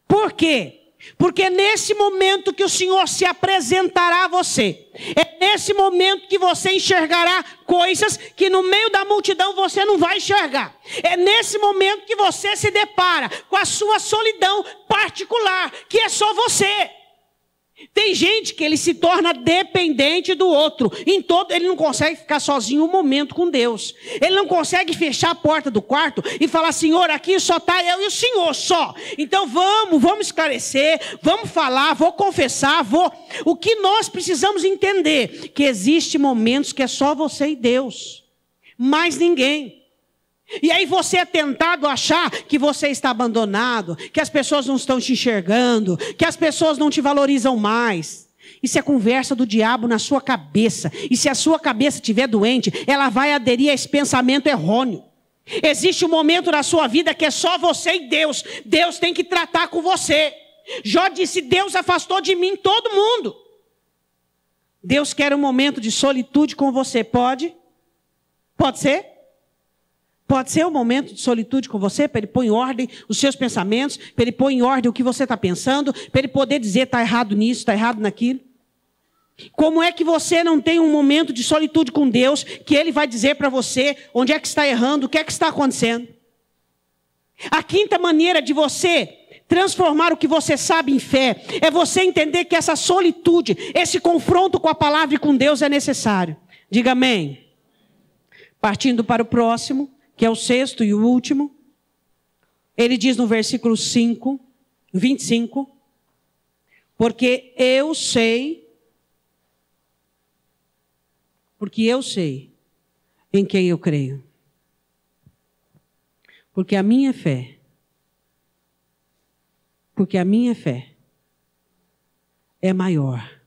Speaker 1: Por quê? Porque é nesse momento que o Senhor se apresentará a você. É nesse momento que você enxergará coisas que no meio da multidão você não vai enxergar. É nesse momento que você se depara com a sua solidão particular, que é só você. Tem gente que ele se torna dependente do outro. Ele não consegue ficar sozinho um momento com Deus. Ele não consegue fechar a porta do quarto e falar: Senhor, aqui só está eu e o Senhor só. Então vamos esclarecer, vamos falar, vou confessar, O que nós precisamos entender? Que existem momentos que é só você e Deus. Mais ninguém. E aí você é tentado a achar que você está abandonado, que as pessoas não estão te enxergando, que as pessoas não te valorizam mais. Isso é conversa do diabo na sua cabeça. E se a sua cabeça estiver doente, ela vai aderir a esse pensamento errôneo. Existe um momento na sua vida que é só você e Deus. Deus tem que tratar com você. Jó disse: Deus afastou de mim todo mundo. Deus quer um momento de solitude com você. Pode? Pode ser? Pode ser um momento de solitude com você, para ele pôr em ordem os seus pensamentos, para ele pôr em ordem o que você está pensando, para ele poder dizer: está errado nisso, está errado naquilo. Como é que você não tem um momento de solitude com Deus, que ele vai dizer para você onde é que está errando, o que é que está acontecendo? A 5ª maneira de você transformar o que você sabe em fé, é você entender que essa solitude, esse confronto com a palavra e com Deus é necessário. Diga amém. Partindo para o próximo, que é o 6º e o último. Ele diz no versículo 25, porque eu sei em quem eu creio. Porque a minha fé é maior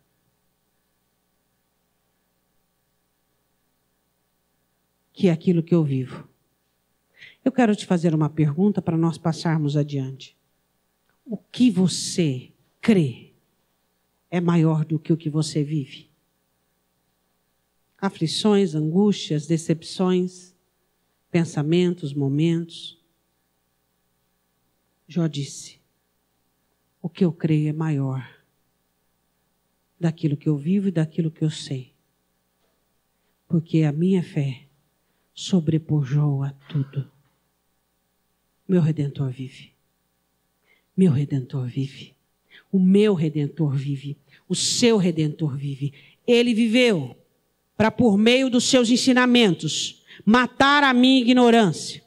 Speaker 1: que aquilo que eu vivo. Eu quero te fazer uma pergunta para nós passarmos adiante. O que você crê é maior do que o que você vive? Aflições, angústias, decepções, pensamentos, momentos. Jó disse: o que eu creio é maior daquilo que eu vivo e daquilo que eu sei. Porque a minha fé sobrepujou a tudo. Meu Redentor vive. Meu Redentor vive. O meu Redentor vive. O seu Redentor vive. Ele viveu para, por meio dos seus ensinamentos, matar a minha ignorância,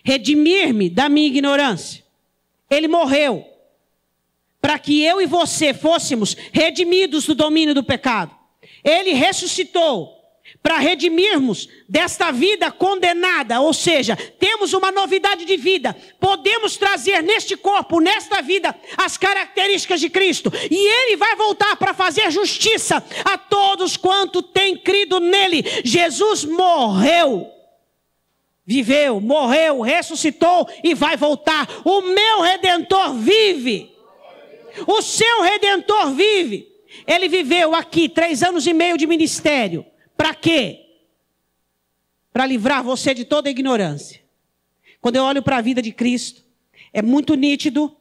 Speaker 1: redimir-me da minha ignorância. Ele morreu para que eu e você fôssemos redimidos do domínio do pecado. Ele ressuscitou para redimirmos desta vida condenada, ou seja, temos uma novidade de vida, podemos trazer neste corpo, nesta vida, as características de Cristo, e Ele vai voltar para fazer justiça a todos quanto têm crido nele. Jesus morreu, viveu, morreu, ressuscitou e vai voltar. O meu Redentor vive, o seu Redentor vive. Ele viveu aqui 3 anos e meio de ministério. Para quê? Para livrar você de toda a ignorância. Quando eu olho para a vida de Cristo, é muito nítido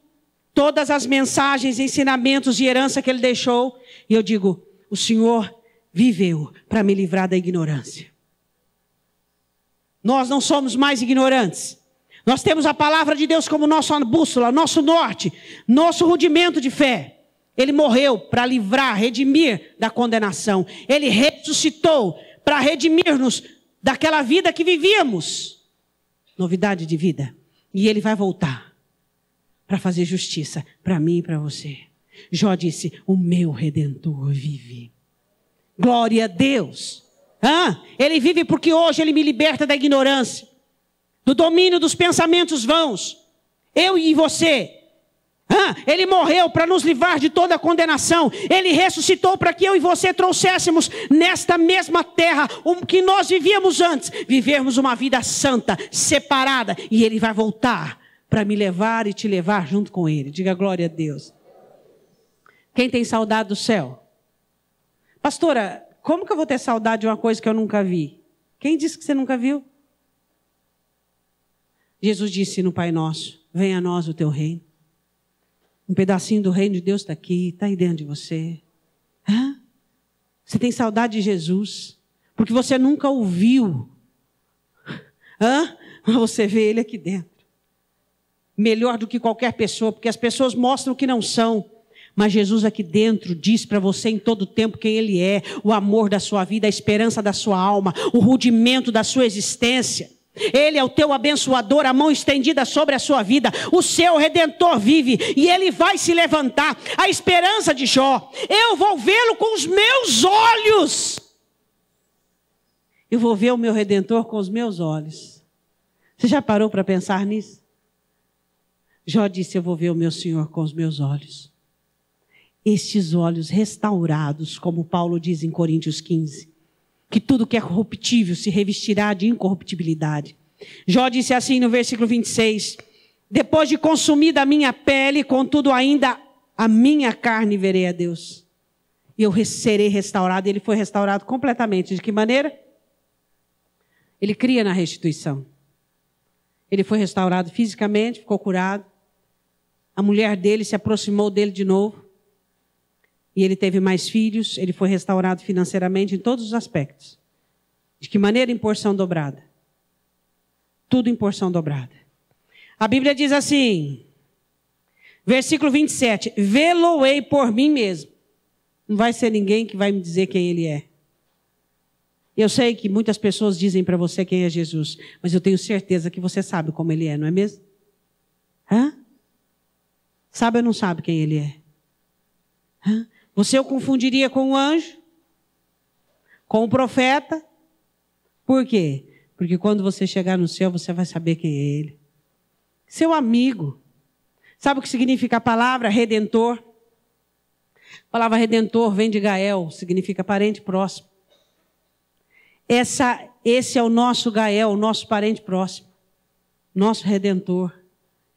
Speaker 1: todas as mensagens, ensinamentos e herança que Ele deixou. E eu digo, o Senhor viveu para me livrar da ignorância. Nós não somos mais ignorantes. Nós temos a palavra de Deus como nossa bússola, nosso norte, nosso rudimento de fé. Ele morreu para livrar, redimir da condenação. Ele ressuscitou para redimir-nos daquela vida que vivíamos. Novidade de vida. E Ele vai voltar para fazer justiça para mim e para você. Jó disse, o meu Redentor vive. Glória a Deus. Ele vive porque hoje Ele me liberta da ignorância, do domínio dos pensamentos vãos. Eu e você. Ele morreu para nos livrar de toda a condenação. Ele ressuscitou para que eu e você trouxéssemos nesta mesma terra o que nós vivíamos antes. Vivermos uma vida santa, separada. E Ele vai voltar para me levar e te levar junto com Ele. Diga glória a Deus. Quem tem saudade do céu? Pastora, como que eu vou ter saudade de uma coisa que eu nunca vi? Quem disse que você nunca viu? Jesus disse no Pai Nosso, venha a nós o teu reino. Um pedacinho do reino de Deus está aqui, está aí dentro de você. Você tem saudade de Jesus, porque você nunca ouviu. Mas você vê Ele aqui dentro. Melhor do que qualquer pessoa, porque as pessoas mostram o que não são. Mas Jesus aqui dentro diz para você em todo tempo quem Ele é, o amor da sua vida, a esperança da sua alma, o rudimento da sua existência. Ele é o teu abençoador, a mão estendida sobre a sua vida. O seu Redentor vive e Ele vai se levantar. A esperança de Jó, eu vou vê-lo com os meus olhos. Eu vou ver o meu Redentor com os meus olhos. Você já parou para pensar nisso? Jó disse, eu vou ver o meu Senhor com os meus olhos. Estes olhos restaurados, como Paulo diz em Coríntios 15. Que tudo que é corruptível se revestirá de incorruptibilidade. Jó disse assim no versículo 26. Depois de consumida a minha pele, contudo ainda a minha carne verei a Deus. E eu serei restaurado. Ele foi restaurado completamente. De que maneira? Ele cria na restituição. Ele foi restaurado fisicamente, ficou curado. A mulher dele se aproximou dele de novo. E ele teve mais filhos, ele foi restaurado financeiramente em todos os aspectos. De que maneira? Em porção dobrada. Tudo em porção dobrada. A Bíblia diz assim, versículo 27, vê-lo-ei por mim mesmo. Não vai ser ninguém que vai me dizer quem Ele é. Eu sei que muitas pessoas dizem para você quem é Jesus, mas eu tenho certeza que você sabe como Ele é, não é mesmo? Sabe ou não sabe quem Ele é? Você o confundiria com um anjo? Com um profeta? Por quê? Porque quando você chegar no céu, você vai saber quem é Ele. Seu amigo. Sabe o que significa a palavra redentor? A palavra redentor vem de Gael, significa parente próximo. Esse é o nosso Gael, o nosso parente próximo. Nosso redentor,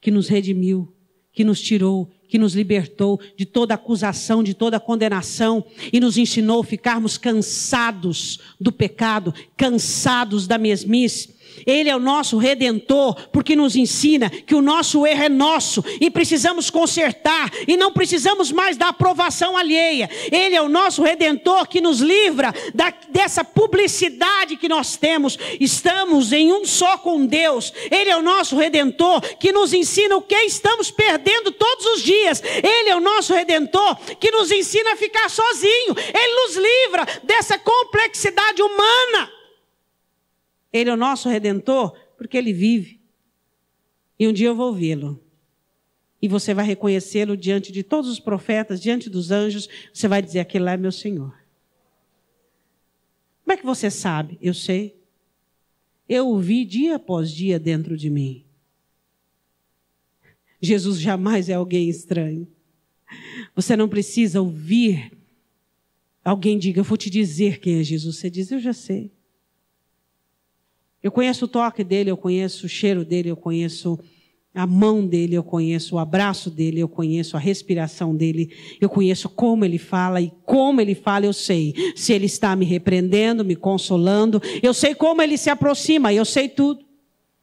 Speaker 1: que nos redimiu, que nos tirou, que nos libertou de toda acusação, de toda condenação e nos ensinou a ficarmos cansados do pecado, cansados da mesmice. Ele é o nosso Redentor, porque nos ensina que o nosso erro é nosso e precisamos consertar e não precisamos mais da aprovação alheia. Ele é o nosso Redentor que nos livra dessa publicidade que nós temos. Estamos em um só com Deus. Ele é o nosso Redentor que nos ensina o que estamos perdendo todos os dias. Ele é o nosso Redentor que nos ensina a ficar sozinho. Ele nos livra dessa complexidade humana. Ele é o nosso Redentor porque Ele vive. E um dia eu vou vê-lo. E você vai reconhecê-lo diante de todos os profetas, diante dos anjos. Você vai dizer, aquele lá é meu Senhor. Como é que você sabe? Eu sei. Eu o vi dia após dia dentro de mim. Jesus jamais é alguém estranho. Você não precisa ouvir alguém diga, eu vou te dizer quem é Jesus. Você diz, eu já sei. Eu conheço o toque dele, eu conheço o cheiro dele, eu conheço a mão dele, eu conheço o abraço dele, eu conheço a respiração dele, eu conheço como ele fala e como ele fala eu sei. Se ele está me repreendendo, me consolando, eu sei como ele se aproxima, eu sei tudo.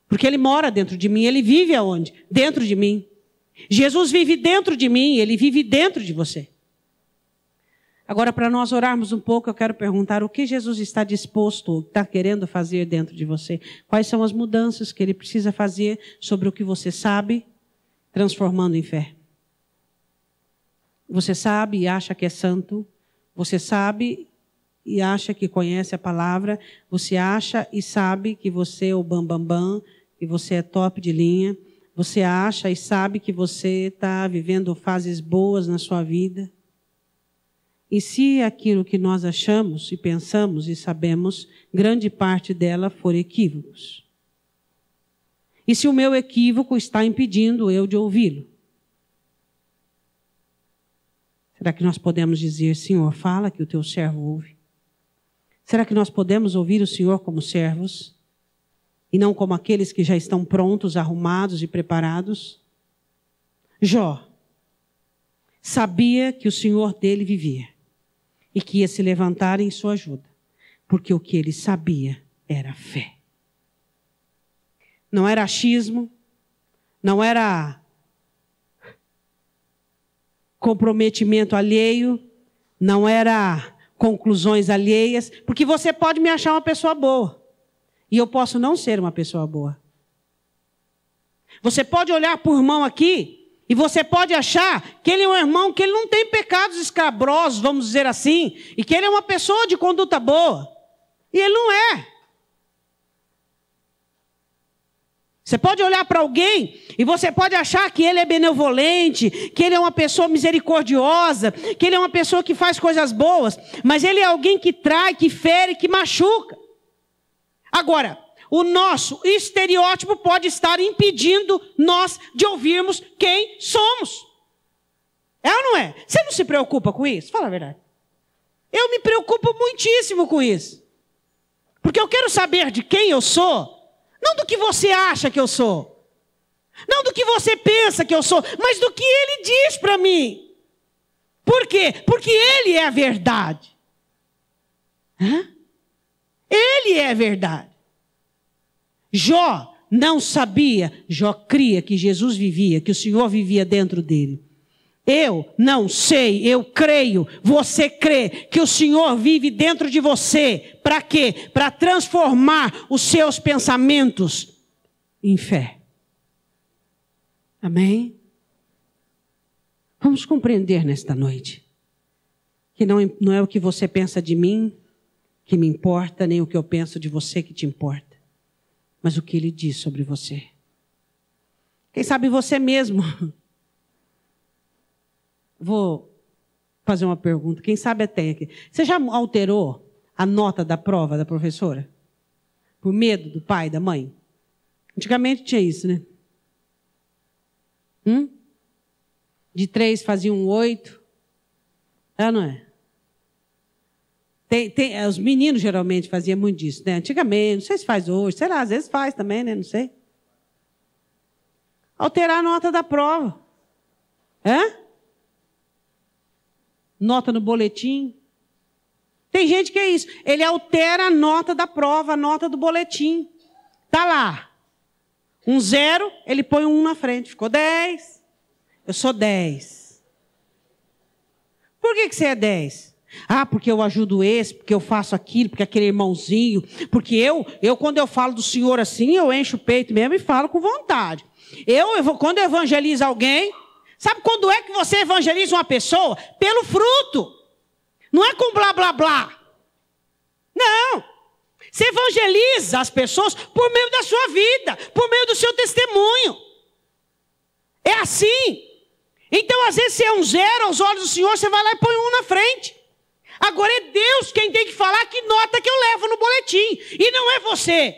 Speaker 1: Porque ele mora dentro de mim, ele vive aonde? Dentro de mim. Jesus vive dentro de mim, ele vive dentro de você. Agora, para nós orarmos um pouco, eu quero perguntar o que Jesus está disposto, está querendo fazer dentro de você. Quais são as mudanças que Ele precisa fazer sobre o que você sabe, transformando em fé. Você sabe e acha que é santo. Você sabe e acha que conhece a palavra. Você acha e sabe que você é o bambambam, que você é top de linha. Você acha e sabe que você está vivendo fases boas na sua vida. E se aquilo que nós achamos e pensamos e sabemos, grande parte dela for equívocos? E se o meu equívoco está impedindo eu de ouvi-lo? Será que nós podemos dizer, Senhor, fala que o teu servo ouve? Será que nós podemos ouvir o Senhor como servos? E não como aqueles que já estão prontos, arrumados e preparados? Jó sabia que o Senhor dele vivia. E que ia se levantar em sua ajuda. Porque o que ele sabia era fé. Não era achismo. Não era comprometimento alheio. Não era conclusões alheias. Porque você pode me achar uma pessoa boa. E eu posso não ser uma pessoa boa. Você pode olhar para o irmão aqui. E você pode achar que ele é um irmão, que ele não tem pecados escabrosos, vamos dizer assim, e que ele é uma pessoa de conduta boa. E ele não é. Você pode olhar para alguém e você pode achar que ele é benevolente, que ele é uma pessoa misericordiosa, que ele é uma pessoa que faz coisas boas, mas ele é alguém que trai, que fere, que machuca. Agora, o nosso estereótipo pode estar impedindo nós de ouvirmos quem somos. É ou não é? Você não se preocupa com isso? Fala a verdade. Eu me preocupo muitíssimo com isso. Porque eu quero saber de quem eu sou, não do que você acha que eu sou. Não do que você pensa que eu sou, mas do que Ele diz para mim. Por quê? Porque Ele é a verdade. Ele é a verdade. Jó não sabia, Jó cria que Jesus vivia, que o Senhor vivia dentro dele. Eu não sei, eu creio, você crê que o Senhor vive dentro de você. Para quê? Para transformar os seus pensamentos em fé. Amém? Vamos compreender nesta noite que não é o que você pensa de mim que me importa, nem o que eu penso de você que te importa. Mas o que Ele diz sobre você. Quem sabe você mesmo. Vou fazer uma pergunta. Quem sabe até aqui. Você já alterou a nota da prova da professora? Por medo do pai, da mãe? Antigamente tinha isso, né? De 3 fazia um 8. É, não é? Os meninos geralmente faziam muito disso, né? Antigamente, não sei se faz hoje, sei lá, às vezes faz também, né? Não sei. Alterar a nota da prova. Nota no boletim. Tem gente que é isso. Ele altera a nota da prova, a nota do boletim. Está lá. Um 0, ele põe um na frente. Ficou 10. Eu sou 10. Por que você é 10? Ah, porque eu ajudo esse, porque eu faço aquilo, porque aquele irmãozinho. Porque eu quando eu falo do Senhor assim, eu encho o peito mesmo e falo com vontade. Quando eu evangelizo alguém, sabe quando é que você evangeliza uma pessoa? Pelo fruto. Não é com blá, blá, blá. Não. Você evangeliza as pessoas por meio da sua vida, por meio do seu testemunho. É assim. Então, às vezes, você é um 0 aos olhos do Senhor, você vai lá e põe um na frente. Agora é Deus quem tem que falar que nota que eu levo no boletim. E não é você.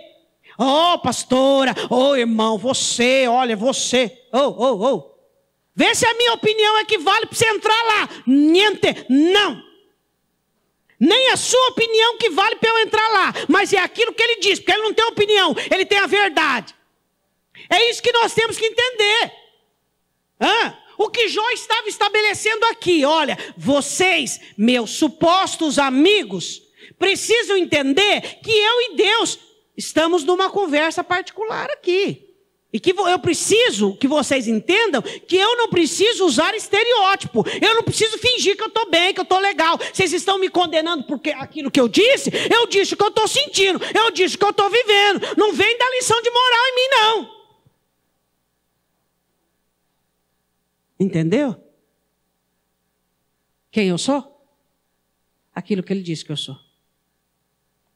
Speaker 1: Oh, pastora, oh, irmão, você, olha, você. Vê se a minha opinião é que vale para você entrar lá. Niente, não. Nem a sua opinião que vale para eu entrar lá. Mas é aquilo que ele diz, porque ele não tem opinião, ele tem a verdade. É isso que nós temos que entender. O que Jó estava estabelecendo aqui, olha, vocês, meus supostos amigos, precisam entender que eu e Deus estamos numa conversa particular aqui. E que eu preciso que vocês entendam que eu não preciso usar estereótipo. Eu não preciso fingir que eu estou bem, que eu estou legal. Vocês estão me condenando porque aquilo que eu disse o que eu estou sentindo, eu disse o que eu estou vivendo. Não vem dar lição de moral em mim, não. Entendeu? Quem eu sou? Aquilo que ele disse que eu sou.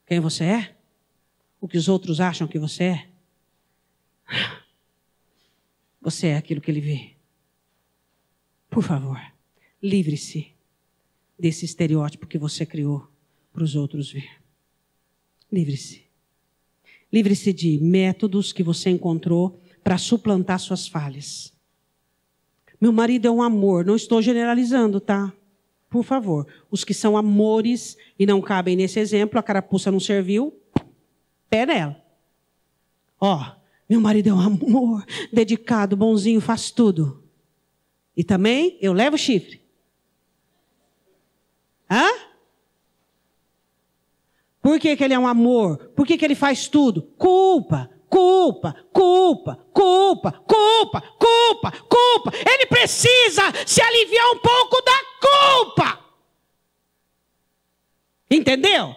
Speaker 1: Quem você é? O que os outros acham que você é? Você é aquilo que ele vê. Por favor, livre-se desse estereótipo que você criou para os outros ver. Livre-se. Livre-se de métodos que você encontrou para suplantar suas falhas. Meu marido é um amor, não estou generalizando, tá? Por favor, os que são amores e não cabem nesse exemplo, a carapuça não serviu, pé nela. Meu marido é um amor, dedicado, bonzinho, faz tudo. E também eu levo chifre. Por que ele é um amor? Por que ele faz tudo? Culpa. Ele precisa se aliviar um pouco da culpa. Entendeu?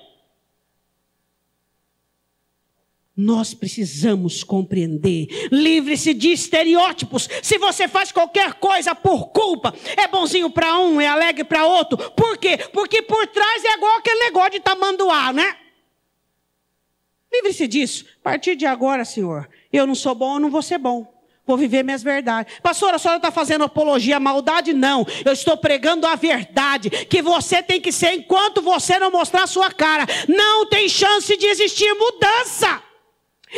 Speaker 1: Nós precisamos compreender. Livre-se de estereótipos. Se você faz qualquer coisa por culpa, é bonzinho para um, é alegre para outro. Por quê? Porque por trás é igual aquele negócio de tamanduá, né? Livre-se disso. A partir de agora, Senhor, eu não sou bom, eu não vou ser bom. Vou viver minhas verdades. Pastora, a senhora está fazendo apologia à maldade? Não. Eu estou pregando a verdade. Que você tem que ser enquanto você não mostrar a sua cara. Não tem chance de existir mudança.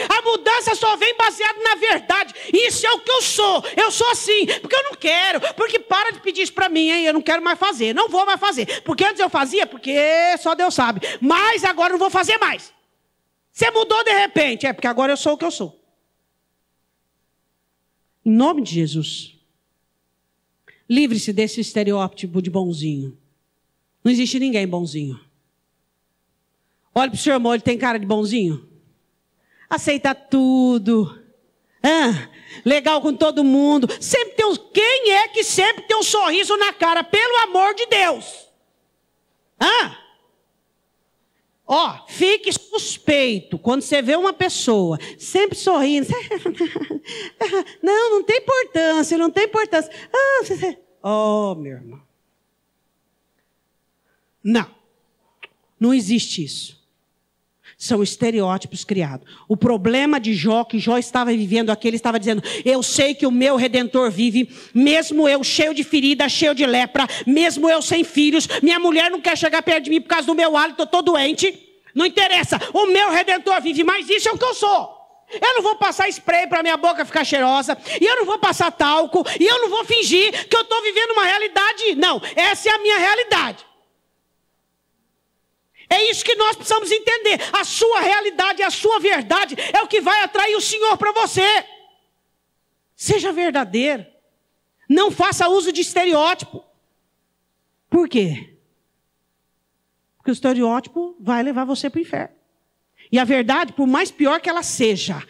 Speaker 1: A mudança só vem baseada na verdade. Isso é o que eu sou. Eu sou assim. Porque eu não quero. Porque para de pedir isso para mim, hein? Eu não quero mais fazer. Não vou mais fazer. Porque antes eu fazia, porque só Deus sabe. Mas agora eu não vou fazer mais. Você mudou de repente. É porque agora eu sou o que eu sou. Em nome de Jesus. Livre-se desse estereótipo de bonzinho. Não existe ninguém bonzinho. Olha para o seu irmão, ele tem cara de bonzinho? Aceita tudo. Legal com todo mundo. Sempre tem quem é que sempre tem um sorriso na cara? Pelo amor de Deus. Fique suspeito quando você vê uma pessoa sempre sorrindo. Não tem importância, não tem importância. Meu irmão. Não existe isso. São estereótipos criados. O problema de Jó, que Jó estava vivendo aqui, ele estava dizendo, eu sei que o meu Redentor vive, mesmo eu cheio de ferida, cheio de lepra, mesmo eu sem filhos, minha mulher não quer chegar perto de mim por causa do meu hálito, eu estou doente. Não interessa, o meu Redentor vive, mas isso é o que eu sou. Eu não vou passar spray para minha boca ficar cheirosa, e eu não vou passar talco, e eu não vou fingir que eu estou vivendo uma realidade. Não, essa é a minha realidade. É isso que nós precisamos entender. A sua realidade, a sua verdade é o que vai atrair o Senhor para você. Seja verdadeiro. Não faça uso de estereótipo. Por quê? Porque o estereótipo vai levar você para o inferno. E a verdade, por mais pior que ela seja,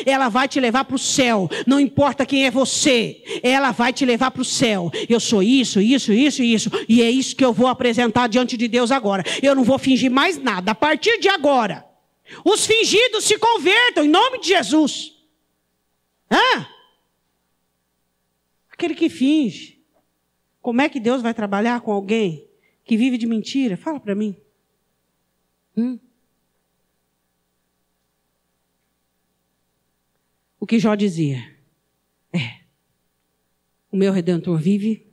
Speaker 1: ela vai te levar para o céu. Não importa quem é você, ela vai te levar para o céu. Eu sou isso. E é isso que eu vou apresentar diante de Deus agora. Eu não vou fingir mais nada. A partir de agora, os fingidos se convertam em nome de Jesus. Aquele que finge. Como é que Deus vai trabalhar com alguém que vive de mentira? Fala para mim. O que Jó dizia o meu Redentor vive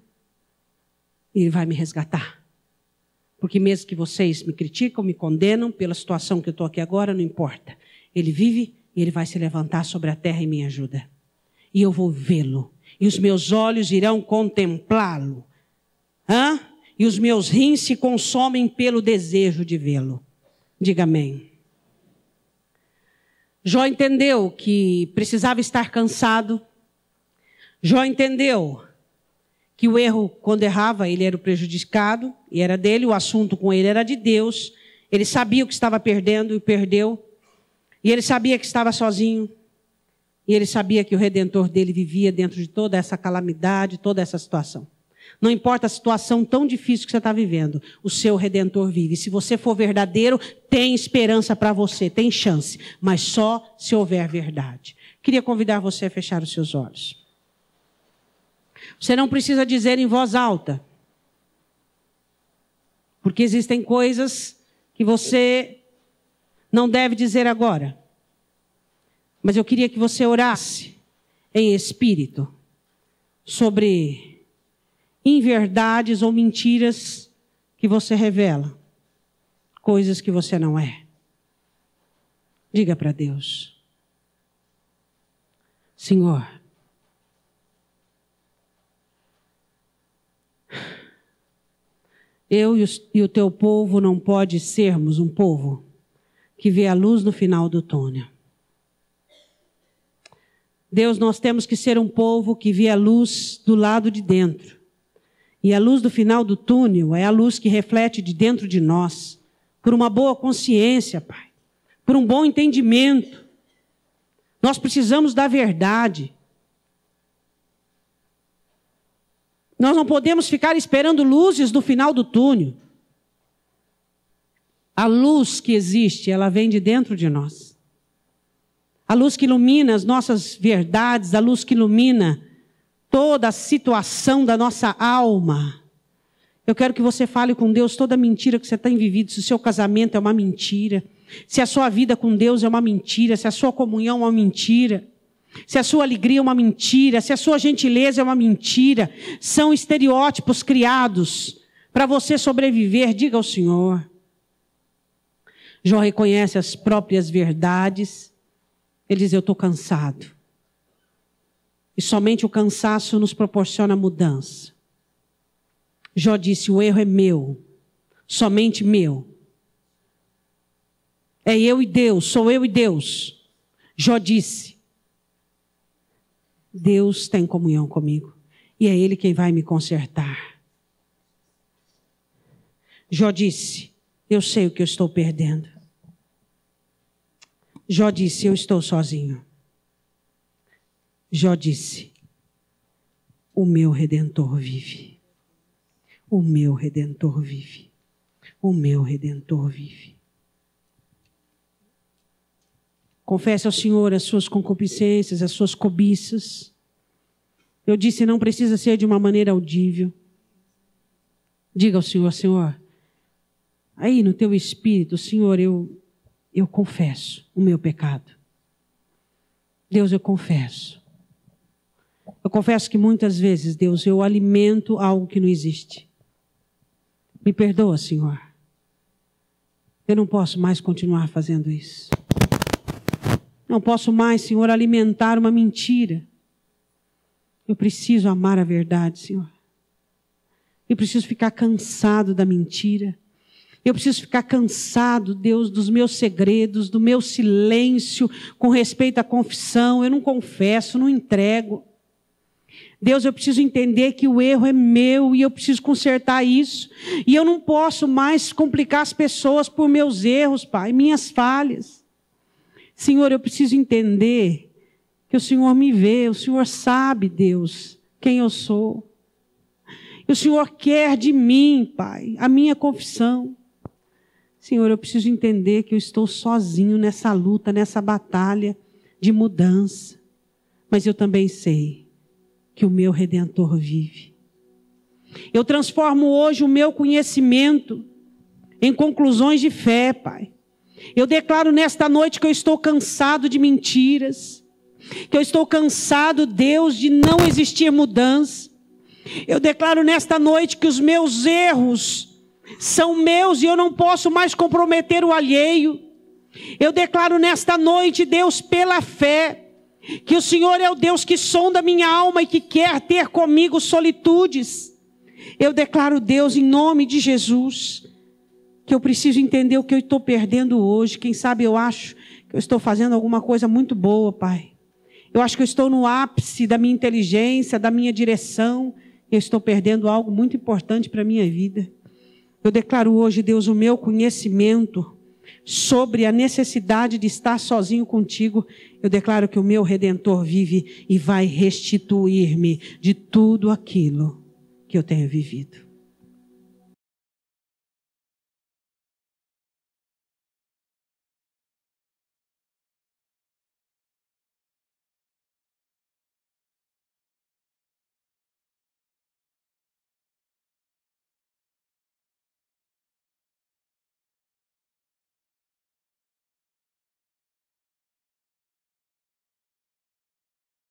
Speaker 1: e ele vai me resgatar. Porque mesmo que vocês me criticam, me condenam pela situação que eu estou aqui agora, não importa. Ele vive e ele vai se levantar sobre a terra e me ajuda. E eu vou vê-lo. E os meus olhos irão contemplá-lo. E os meus rins se consomem pelo desejo de vê-lo. Diga amém. Jó entendeu que precisava estar cansado. Jó entendeu que o erro, quando errava, ele era o prejudicado, e era dele, o assunto com ele era de Deus. Ele sabia o que estava perdendo e perdeu. E ele sabia que estava sozinho. E ele sabia que o Redentor dele vivia dentro de toda essa calamidade, toda essa situação. Não importa a situação tão difícil que você está vivendo, o seu Redentor vive. Se você for verdadeiro, tem esperança para você, tem chance. Mas só se houver verdade. Queria convidar você a fechar os seus olhos. Você não precisa dizer em voz alta. Porque existem coisas que você não deve dizer agora. Mas eu queria que você orasse em espírito sobre inverdades ou mentiras que você revela. Coisas que você não é. Diga para Deus. Senhor, eu e o teu povo não pode sermos um povo que vê a luz no final do túnel. Deus, nós temos que ser um povo que vê a luz do lado de dentro. E a luz do final do túnel é a luz que reflete de dentro de nós. Por uma boa consciência, Pai. Por um bom entendimento. Nós precisamos da verdade. Nós não podemos ficar esperando luzes no final do túnel. A luz que existe, ela vem de dentro de nós. A luz que ilumina as nossas verdades, a luz que ilumina toda a situação da nossa alma. Eu quero que você fale com Deus toda a mentira que você tem vivido. Se o seu casamento é uma mentira, se a sua vida com Deus é uma mentira, se a sua comunhão é uma mentira, se a sua alegria é uma mentira, se a sua gentileza é uma mentira, são estereótipos criados para você sobreviver. Diga ao Senhor. Jó reconhece as próprias verdades. Ele diz, eu estou cansado. E somente o cansaço nos proporciona mudança. Jó disse, o erro é meu. Somente meu. É eu e Deus, sou eu e Deus. Jó disse, Deus tem comunhão comigo. E é Ele quem vai me consertar. Jó disse, eu sei o que eu estou perdendo. Jó disse, eu estou sozinho. Jó disse, o meu Redentor vive. O meu Redentor vive. O meu Redentor vive. Confesse ao Senhor as suas concupiscências, as suas cobiças. Eu disse, não precisa ser de uma maneira audível. Diga ao Senhor, Senhor, aí no teu espírito, Senhor, eu confesso o meu pecado. Deus, eu confesso. Eu confesso que muitas vezes, Deus, eu alimento algo que não existe. Me perdoa, Senhor. Eu não posso mais continuar fazendo isso. Não posso mais, Senhor, alimentar uma mentira. Eu preciso amar a verdade, Senhor. Eu preciso ficar cansado da mentira. Eu preciso ficar cansado, Deus, dos meus segredos, do meu silêncio com respeito à confissão. Eu não confesso, não entrego. Deus, eu preciso entender que o erro é meu e eu preciso consertar isso. E eu não posso mais complicar as pessoas por meus erros, Pai, minhas falhas. Senhor, eu preciso entender que o Senhor me vê, o Senhor sabe, Deus, quem eu sou. E o Senhor quer de mim, Pai, a minha confissão. Senhor, eu preciso entender que eu estou sozinho nessa luta, nessa batalha de mudança. Mas eu também sei que o meu Redentor vive. Eu transformo hoje o meu conhecimento em conclusões de fé, Pai. Eu declaro nesta noite que eu estou cansado de mentiras, que eu estou cansado, Deus, de não existir mudança. Eu declaro nesta noite que os meus erros são meus e eu não posso mais comprometer o alheio. Eu declaro nesta noite, Deus, pela fé, que o Senhor é o Deus que sonda minha alma e que quer ter comigo solitudes. Eu declaro, Deus, em nome de Jesus, que eu preciso entender o que eu estou perdendo hoje. Quem sabe eu acho que eu estou fazendo alguma coisa muito boa, Pai. Eu acho que eu estou no ápice da minha inteligência, da minha direção. Eu estou perdendo algo muito importante para a minha vida. Eu declaro hoje, Deus, o meu conhecimento sobre a necessidade de estar sozinho contigo. Eu declaro que o meu Redentor vive e vai restituir-me de tudo aquilo que eu tenho vivido.